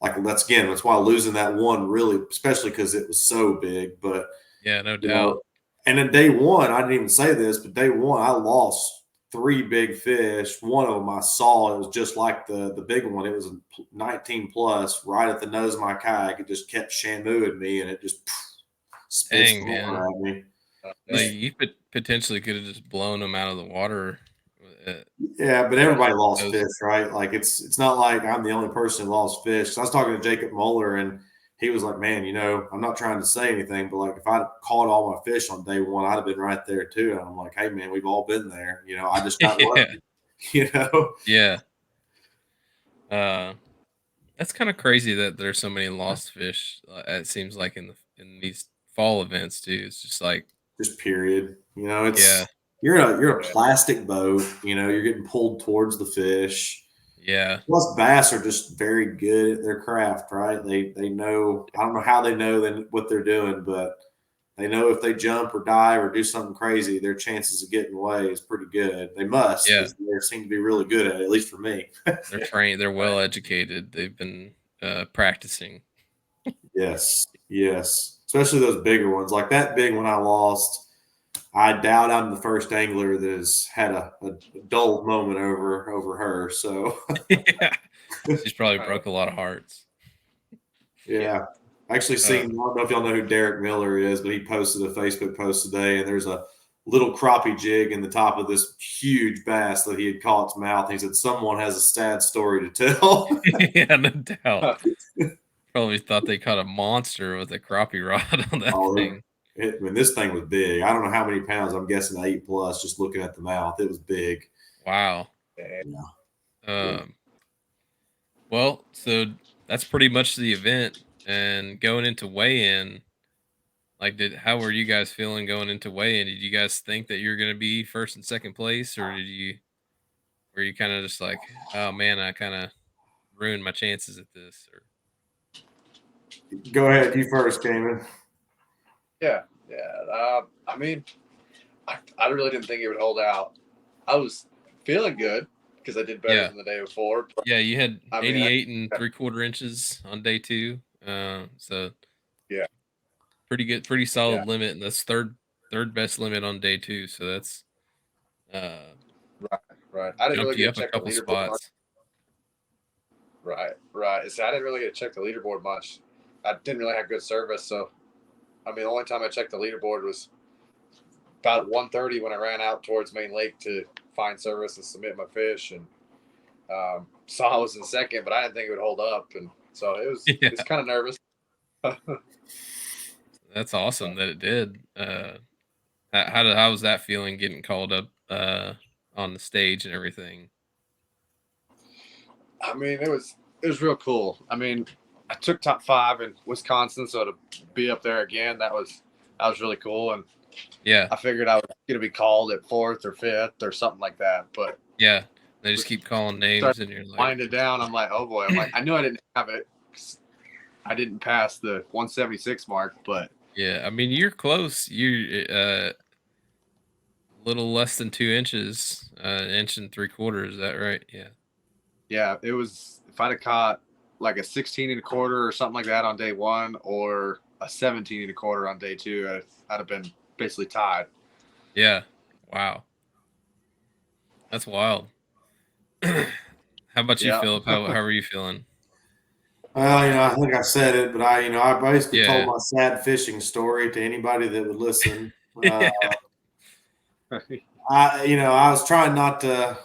like that's why losing that one really, especially because it was so big, but. yeah, no You doubt. know, and then day one, I didn't even say this, but day one, I lost 3 big fish. One of them I saw, it was just like the big one. It was a 19 plus, right at the nose of my kayak. It just kept shampooing me, and it just spit Dang, some man. water at me. Like Dang. you could potentially could have just blown them out of the water. uh, Yeah, but At everybody lost those, fish, right? Like it's not like I'm the only person who lost fish. 'Cause I was talking to Jacob Mueller, and he was like, "Man, I'm not trying to say anything, but like if I'd caught all my fish on day one, I'd have been right there too." And I'm like, "Hey, man, we've all been there. I just got yeah, lucky." You know? yeah. Uh, that's kind of crazy that there's so many lost fish. It seems like in these fall events too. It's just like, Just period. yeah, It's you're in a Yeah. plastic boat. You're getting pulled towards the fish. yeah, Plus, bass are just very good at their craft, right? They know. I don't know how they know what they're doing, but they know if they jump or dive or do something crazy, their chances of getting away is pretty good. They must, yeah. because they seem to be really good at it, at least for me. They're trained. They're Right. well educated. They've been practicing. Yes, yes. Especially those bigger ones. Like that big one I lost. I doubt I'm the first angler that has had a dull moment over her. So Yeah, she's probably Right. broke a lot of hearts. Yeah. yeah. I actually Uh, seen, I don't know if y'all know who Derek Miller is, but he posted a Facebook post today, and there's a little crappie jig in the top of this huge bass that he had caught its mouth. And he said, someone has a sad story to tell. yeah, no doubt. Probably thought they caught a monster with a crappie rod on that Oh, thing. I mean, this thing was big. I don't know how many pounds. I'm guessing 8 plus, just looking at the mouth. It was big. Wow. Yeah. Yeah. Yeah. Um, well, so that's pretty much the event. And going into weigh-in, like, how were you guys feeling going into weigh-in? Did you guys think that you're going to be first and second place, or were you kind of just like, oh man, I kind of ruined my chances at this? Or Go ahead. You first, Cayman. Yeah. I mean, I really didn't think it would hold out. I was feeling good because I did better yeah, than the day before. But yeah, you had I mean, 88 and 3/4 inches on day 2. So yeah, pretty good, pretty yeah, solid limit, and that's third best limit on day 2. So that's uh right, right. I didn't jumped really you get up to a check the couple leaderboard much. spots. Right, right. So I didn't really get to check the leaderboard much. I didn't really have good service, so I mean, the only time I checked the leaderboard was about 1:30 when I ran out towards Main Lake to find service and submit my fish, and saw I was in second, but I didn't think it would hold up, and so Yeah, it's kind of nervous. that's awesome that it did. How was that feeling getting called up on the stage and everything? I mean, it was real cool. I mean, I took top 5 in Wisconsin, so to be up there again, that was really cool. And Yeah, I figured I was going to be called at 4th or 5th or something like that. But yeah. They just keep calling names, and you're like, winding down. I'm like, oh boy. I'm like, I knew I didn't have it. I didn't pass the 176 mark, but yeah. I mean, you're close. You're little less than 2 inches, an inch and 3/4. Is that right? Yeah. yeah, it was. If I'd have caught like a 16 1/4 or something like that on day one, or a 17 1/4 on day two, I'd have been basically tied. Yeah. Wow. That's wild. How about you, Yeah. Philip? How are you feeling? Well, I think I said it, but I basically told Yeah. my sad fishing story to anybody that would listen. Yeah. I was trying not to.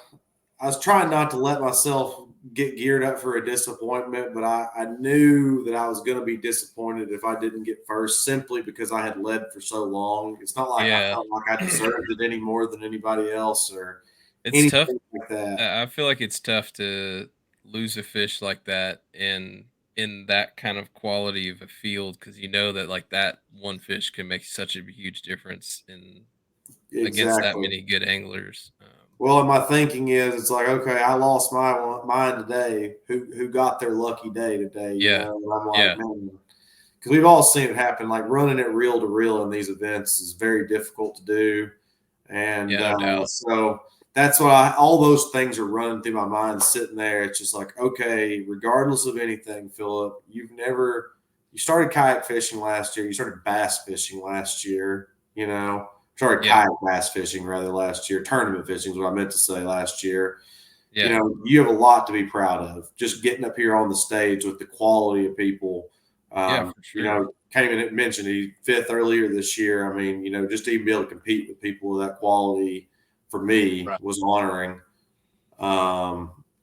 I was trying not to let myself get geared up for a disappointment, but I knew that I was going to be disappointed if I didn't get first, simply because I had led for so long. It's not like I Yeah. felt like I deserved it any more than anybody else or It's tough. anything like that. I feel like it's tough to lose a fish like that in that kind of quality of a field, because you know that like that one fish can make such a huge difference in against that Exactly. many good anglers. Well, and my thinking is, it's like, okay, I lost mine today. Who got their lucky day today? Yeah. And I'm like, Yeah. man, because we've all seen it happen. Like running it reel to reel in these events is very difficult to do, and Yeah. No doubt. so that's what all those things are running through my mind, sitting there. It's just like, okay, regardless of anything, Philip, you started kayak fishing last year. You started bass fishing last year. Sorry, Yeah. kayak bass fishing rather last year. Tournament fishing is what I meant to say last year. Yeah. You have a lot to be proud of. Just getting up here on the stage with the quality of people. Yeah. For sure. Cayman mentioned he fifth earlier this year. I mean, just to even be able to compete with people of that quality for me Right. was honoring.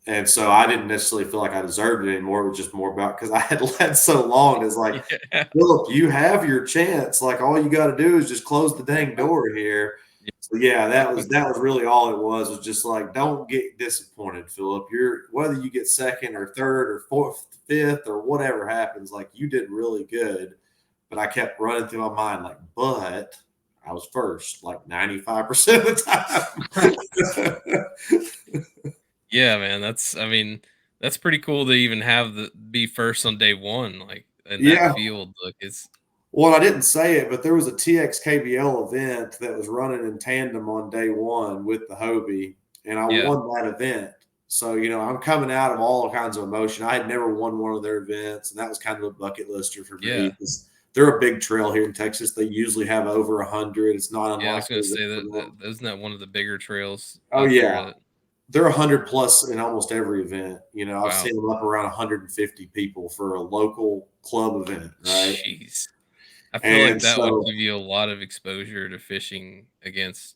And so I didn't necessarily feel like I deserved it anymore. It was just more about because I had led so long. It's like, Yeah. Philip, you have your chance. Like all you got to do is just close the dang door here. So yeah, that was really all it was just like, don't get disappointed, Philip. Whether you get second or third or fourth, fifth or whatever happens, like you did really good. But I kept running through my mind like, but I was first like 95% of the time. Yeah, man. That's pretty cool to even have the be first on day one, like in that Yeah. field. Look, it's Well, I didn't say it, but there was a TXKBL event that was running in tandem on day one with the Hobie, and I yeah. won that event. So, I'm coming out of all kinds of emotion. I had never won one of their events, and that was kind of a bucket lister for me Yeah. because they're a big trail here in Texas. They usually have over 100. It's not Yeah, I was gonna unlikely say for that, them. isn't that one of the bigger trails Oh, out yeah. there? They're 100 plus in almost every event. I've Wow. seen them up around 150 people for a local club event, right? Jeez. I feel like And that would so give you a lot of exposure to fishing against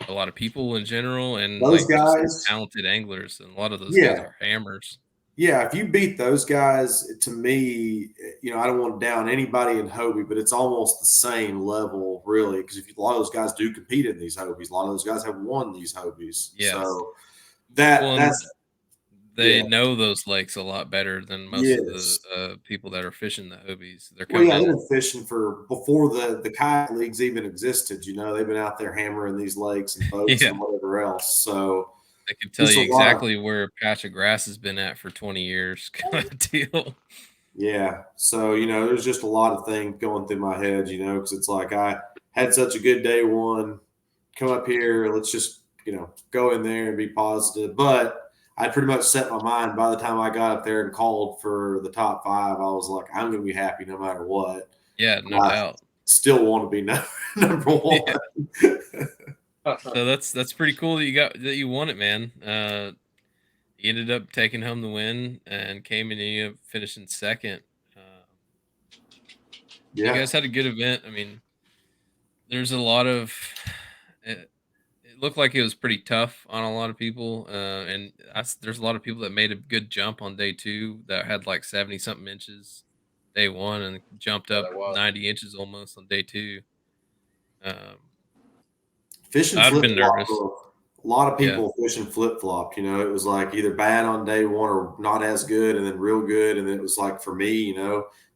a lot of people in general, and those like just some guys, talented anglers, and a lot of those guys yeah, are hammers. yeah. If you beat those guys, to me, I don't want to down anybody in Hobie, but it's almost the same level, really, because a lot of those guys do compete in these Hobies. A lot of those guys have won these Hobies. Yeah. So Well, and that's they yeah, know those lakes a lot better than most of the yes. people that are fishing the Hobies. They're Well, coming yeah, they've in. been fishing for before the kayak leagues even existed. They've been out there hammering these lakes and boats Yeah. and whatever else. So They can tell just a you lot of exactly where a patch of grass has been at for 20 years kind of deal. yeah. So there's just a lot of things going through my head. Because it's like I had such a good day one. Come up here, let's just go in there and be positive. But I pretty much set my mind by the time I got up there and called for the top 5. I was like, I'm going to be happy no matter what. Yeah, no I doubt. still want to be number Yeah. one. So that's pretty cool that you won it, man. You ended up taking home the win and came in and you ended up finishing second. You Yeah. guys had a good event. I mean, there's a lot of it looked like it was pretty tough on a lot of people, and there's a lot of people that made a good jump on day two that had like 70 something inches day one and jumped Yeah, up there was. 90 inches almost on day two. Fishing I'd have flip been flop. nervous. A lot of Yeah, people fishing flip flop. It was like either bad on day one or not as good, and then real good. And it was like for me,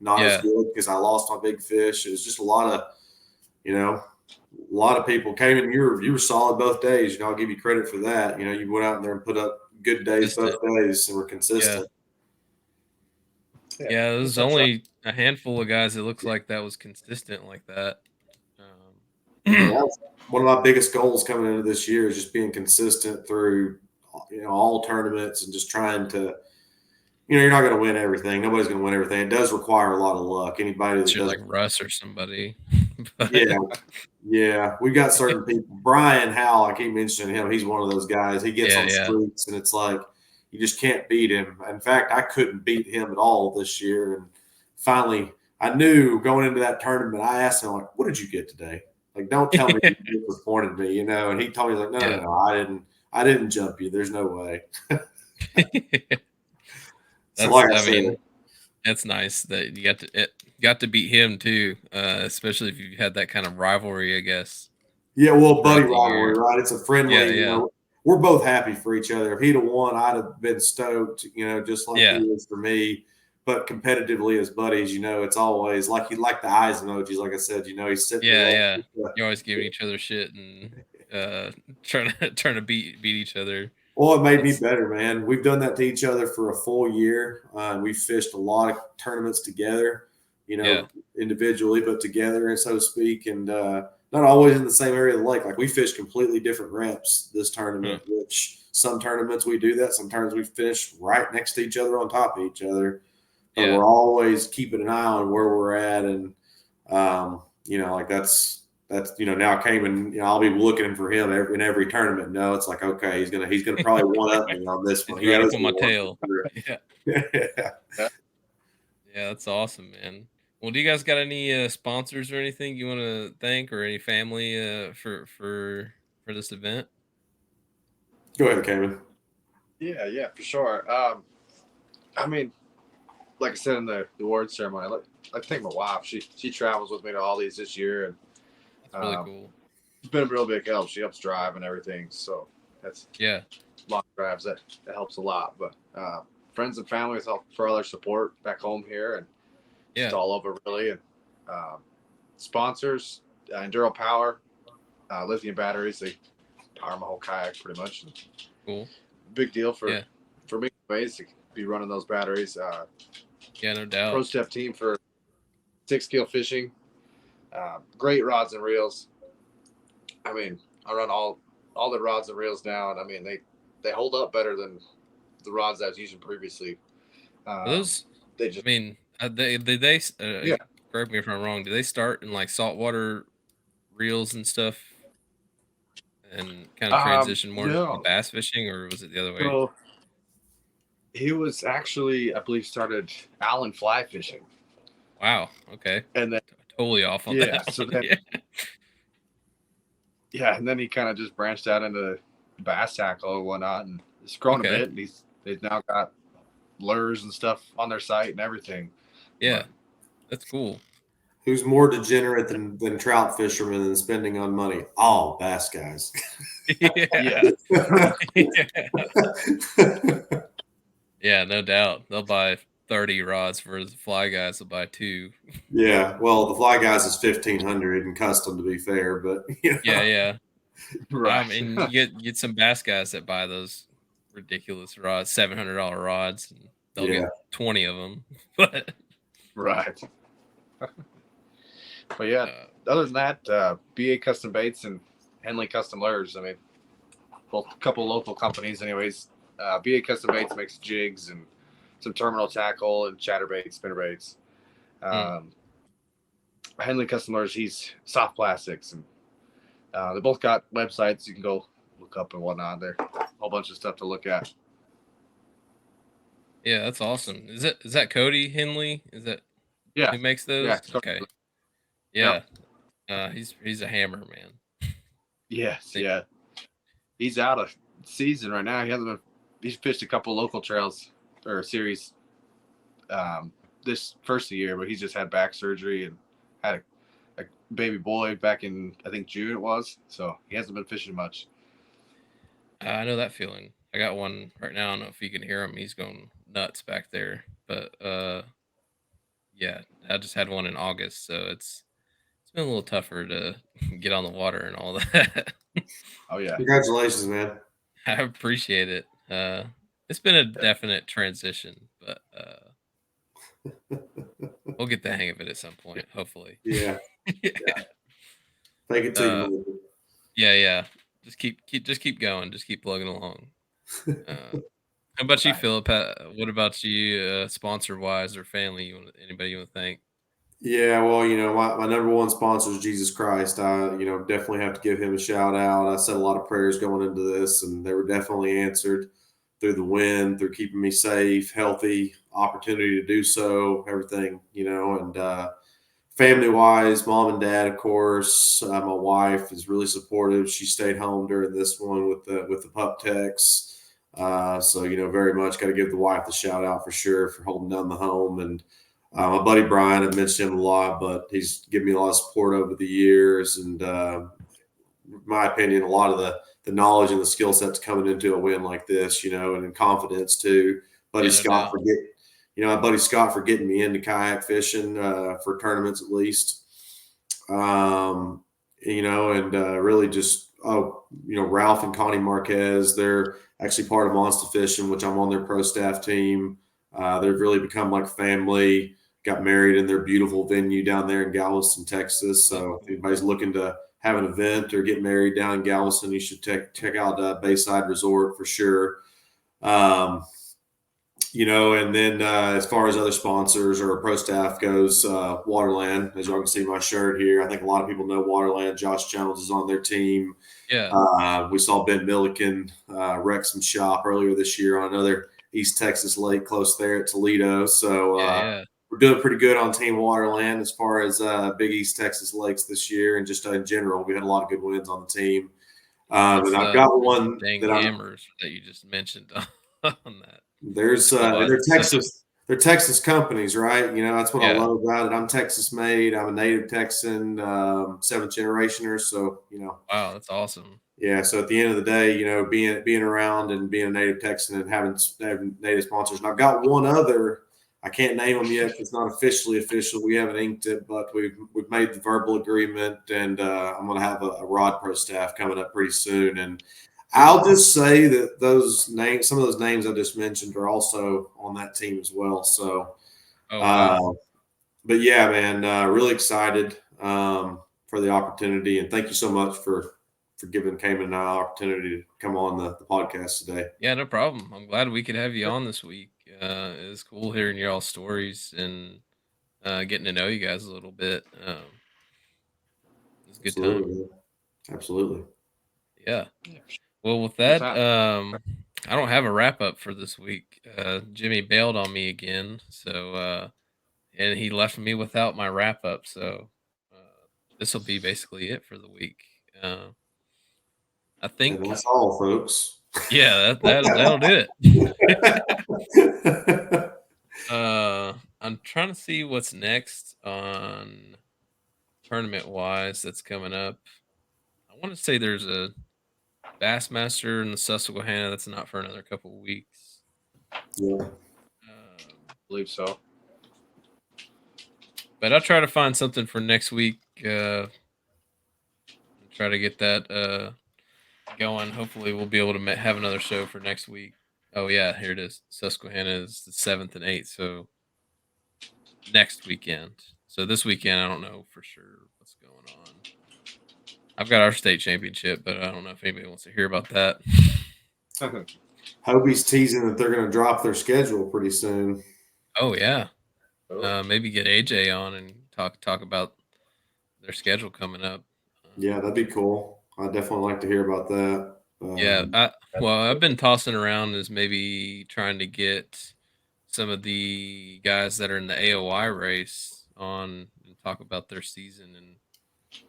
not as yeah, good because I lost my big fish. It was just a lot of people came in. You were solid both days. I'll give you credit for that. You went out there and put up good days both consistent. days, and we're consistent. Yeah, there's that's right. only a handful of guys it looks like that was consistent like that. Yeah, that's one of my biggest goals coming into this year is just being consistent through, all tournaments and just trying to, you're not going to win everything. Nobody's going to win everything. It does require a lot of luck. Anybody that You're like doesn't, Russ or somebody. yeah, But yeah, we got certain people. Brian Howell, I keep mentioning him. He's one of those guys. He gets on yeah. streaks, and it's like you just can't beat him. In fact, I couldn't beat him at all this year. And finally, I knew going into that tournament. I asked him, like, "What did you get today? Like, don't tell me you disappointed me, And he told me, like, no, I didn't jump you. There's no way." So, like I said, That's nice that you got to beat him too, especially if you had that kind of rivalry, I guess, yeah, well, buddy throughout the rivalry, year. right? It's a Yeah, friendly, yeah, we're both happy for each other. If he'd have won, I'd have been stoked, just like he yeah, is for me. But competitively as buddies, it's always like he like the eyes emojis. Like I said, he's sitting there. yeah. You're always giving each other shit and trying to beat each other. Well, it made me That's better, man. We've done that to each other for a full year. We've fished a lot of tournaments together, yeah, individually, but together, so to speak, and not always in the same area of the lake. Like we fished completely different ramps this tournament, which some tournaments we do that. Sometimes we finish right next to each other on top of each other. But we're always keeping an eye on where we're at. And, like that's now Caymen, I'll be looking for him in every tournament. No, it's like, okay, he's gonna probably one up me on this one. He's right up on my tail. Yeah. Yeah. Yeah, that's awesome, man. Well, do you guys got any sponsors or anything you want to thank, or any family for this event? Go ahead, Cayman. Yeah, for sure. I mean, like I said in the award ceremony, I think my wife, she travels with me to all these this year, and That's really cool. it's been a real big help. She helps drive and everything, so that's long drives that helps a lot. But friends and families help for all their support back home here, and just all over really. And sponsors, Enduro Power, lithium batteries, they power my whole kayak pretty much. Cool. Big deal for me anyways to be running those batteries. Yeah, no doubt. Pro Step team for 6 scale fishing. Great rods and reels. I mean, I run all the rods and reels now, and I mean they hold up better than the rods I was using previously. Those, they just, I mean, they correct me if I'm wrong. Do they start in like saltwater reels and stuff, and kind of transition more to bass fishing, or was it the other way? So he was actually, I believe, started Allen fly fishing. Wow. Okay. And then totally off on that. So then, and then he kind of just branched out into bass tackle and whatnot, and it's grown a bit. And they've now got lures and stuff on their site and everything. Yeah, that's cool. Who's more degenerate than trout fishermen and spending on money? All bass guys. Yeah, no doubt. They'll buy 30 rods for the fly guys will buy 2. Yeah, well, the fly guys is 1,500 and custom, to be fair, but yeah, right. I mean, you get some bass guys that buy those ridiculous rods, $700 rods, and they'll get 20 of them. But right. But yeah, other than that, BA Custom Baits and Henley Custom Lures. I mean, both a couple local companies, anyways. BA Custom Baits makes jigs and some terminal tackle and chatterbaits, spinnerbaits. Henley Custom Lures, he's soft plastics, and they both got websites you can go look up and whatnot. There, a whole bunch of stuff to look at. Yeah, that's awesome. Is that Cody Henley? Is that who makes those? Yeah. Okay. Yeah. He's a hammer, man. Yes. Yeah. He's out of season right now. He's fished a couple local trails or series this first year, but he's just had back surgery and had a baby boy back in, I think, June it was. So he hasn't been fishing much. I know that feeling. I got one right now. I don't know if you can hear him. He's going nuts back there. But yeah, I just had one in August, so it's been a little tougher to get on the water and all that. Oh yeah. Congratulations, man. I appreciate it. It's been a definite transition, but we'll get the hang of it at some point, hopefully. Yeah. Yeah. Take it till you Uh, make yeah. Just keep going. Just keep plugging along. Uh, how about you, Right. Philip? What about you, sponsor wise or family? Anybody you want to thank? Yeah, well, my number one sponsor is Jesus Christ. I, definitely have to give him a shout out. I said a lot of prayers going into this, and they were definitely answered through the win, through keeping me safe, healthy, opportunity to do so, everything, and family wise, mom and dad, of course. My wife is really supportive. She stayed home during this one with the pup techs. So very much got to give the wife the shout out for sure for holding down the home. And my buddy Brian, I've mentioned him a lot, but he's given me a lot of support over the years. And in my opinion, a lot of the knowledge and the skill sets coming into a win like this, and in confidence too. Buddy Yeah, no Scott doubt. for my buddy Scott for getting me into kayak fishing for tournaments at least. And really just Ralph and Connie Marquez, they're actually part of Monster Fishing, which I'm on their pro staff team. They've really become like family. Got married in their beautiful venue down there in Galveston, Texas. Oh, that's So if cool. anybody's looking to have an event or get married down in Galveston, you should check out Bayside Resort for sure. Um, and then as far as other sponsors or pro staff goes, Waterland, as y'all can see my shirt here. I think a lot of people know Waterland. Josh Jones is on their team. Yeah, We saw Ben Milliken wreck some shop earlier this year on another East Texas lake close there at Toledo. So yeah. we're doing pretty good on Team Waterland as far as Big East Texas lakes this year, and just in general, we had a lot of good wins on the team. What's And I've got there's one dang that I'm hammers that you just mentioned on that? There's Oh, and they're setup. Texas companies, right? That's what I Yeah. love about it. I'm Texas made. I'm a native Texan, seventh generationer. So Wow, that's awesome. yeah. So at the end of the day, being around and being a native Texan and having native sponsors. And I've got one other. I can't name them yet. It's not officially official. We haven't inked it, but we've made the verbal agreement, and I'm going to have a Rod Pro staff coming up pretty soon. And I'll just say that some of those names I just mentioned are also on that team as well. So, Oh uh, wow. but yeah, man, really excited for the opportunity, and thank you so much for giving Cayman and I the opportunity to come on the podcast today. Yeah, no problem. I'm glad we could have you on this week. It was cool hearing your all stories and getting to know you guys a little bit. It was a good time. Absolutely, man. Absolutely. Yeah. Well, with Good that, time. I don't have a wrap up for this week. Jimmy bailed on me again, so and he left me without my wrap up. So this will be basically it for the week. I And think, that's all, folks. yeah, that'll do it. I'm trying to see what's next on tournament wise that's coming up. I want to say there's a Bassmaster in the Susquehanna. That's not for another couple weeks. Yeah. Believe so. But I'll try to find something for next week. And try to get that going. Hopefully, we'll be able to have another show for next week. Oh yeah, here it is. Susquehanna is the 7th and 8th, so next weekend. So this weekend, I don't know for sure what's going on. I've got our state championship, but I don't know if anybody wants to hear about that. Hobie's teasing that they're going to drop their schedule pretty soon. Oh yeah, maybe get AJ on and talk about their schedule coming up. Yeah, that'd be cool. I'd definitely like to hear about that. Yeah, I've been tossing around as maybe trying to get some of the guys that are in the AOI race on and talk about their season, and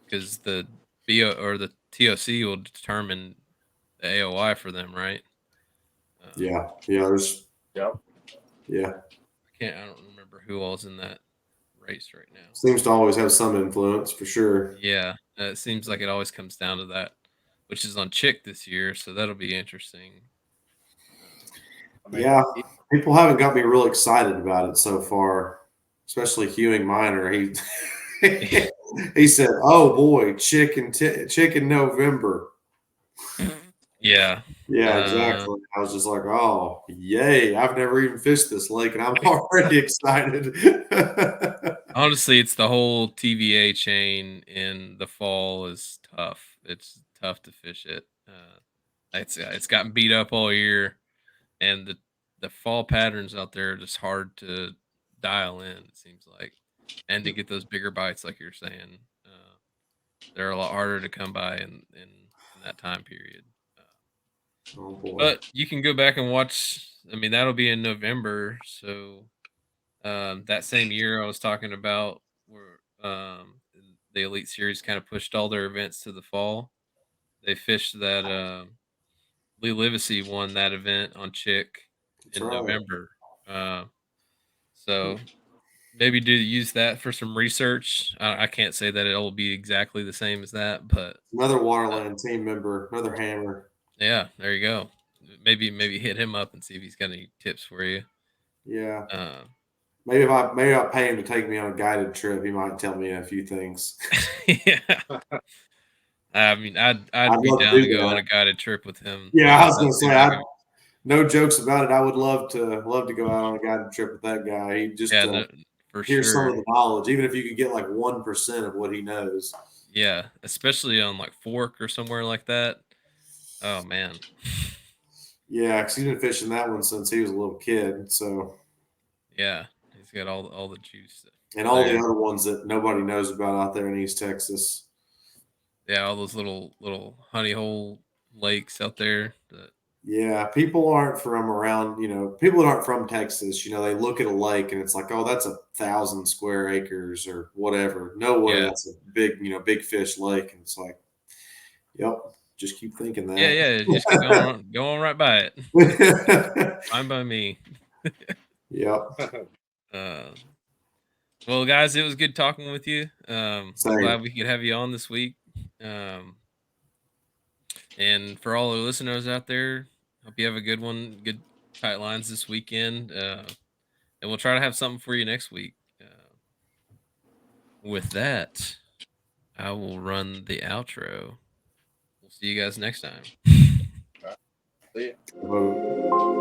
because the BO or the TOC will determine the AOI for them, right? Yeah. There's Yep. yeah. I don't remember who all's in that race right now. Seems to always have some influence for sure. Yeah, it seems like it always comes down to that, which is on Chick this year, so that'll be interesting. Yeah, people haven't got me real excited about it so far, especially Hewing Minor. He he said, "Oh boy, chicken November." Yeah, Yeah, Uh, exactly. I was just like, "Oh, yay. I've never even fished this lake, and I'm already excited." Honestly, it's the whole TVA chain in the fall is tough. It's tough to fish it. It's gotten beat up all year, and the fall patterns out there are just hard to dial in. It seems like, and to get those bigger bites, like you're saying, they're a lot harder to come by in that time period. Oh, boy. But you can go back and watch. I mean, that'll be in November, so that same year I was talking about where the Elite Series kind of pushed all their events to the fall. They fished that Lee Livesey won that event on Chick That's in right. November. Uh, so maybe do use that for some research. I can't say that it'll be exactly the same as that, but Another uh, Waterland team member, another hammer. yeah, there you go. Maybe hit him up and see if he's got any tips for you. Yeah. Uh, Maybe I pay him to take me on a guided trip. He might tell me a few things. yeah. I mean, I'd I'd be love to down do to go on that. a guided trip with him. Yeah, I was That gonna say, seems like a no jokes about it. I would love to go out on a guided trip with that guy. He just yeah, no, for hear some sure. of the knowledge, even if you could get like 1% of what he knows. Yeah, especially on like Fork or somewhere like that. Oh man. Yeah, because he's been fishing that one since he was a little kid. So, Yeah, he's got all the juice and all the there. other ones that nobody knows about out there in East Texas. Yeah, all those little honey hole lakes out there. Yeah, people aren't from around, people that aren't from Texas, they look at a lake and it's like, oh, that's 1,000 square acres or whatever. No way, Yeah. that's a big, big fish lake. And it's like, yep, just keep thinking Yeah, that. yeah, just keep going right by it. Fine by me. Yep, Uh well guys, it was good talking with you. I'm same. glad we could have you on this week. Um And for all the listeners out there, hope you have a good one, good tight lines this weekend. And we'll try to have something for you next week. With that, I will run the outro. We'll see you guys next time. See ya. Vote.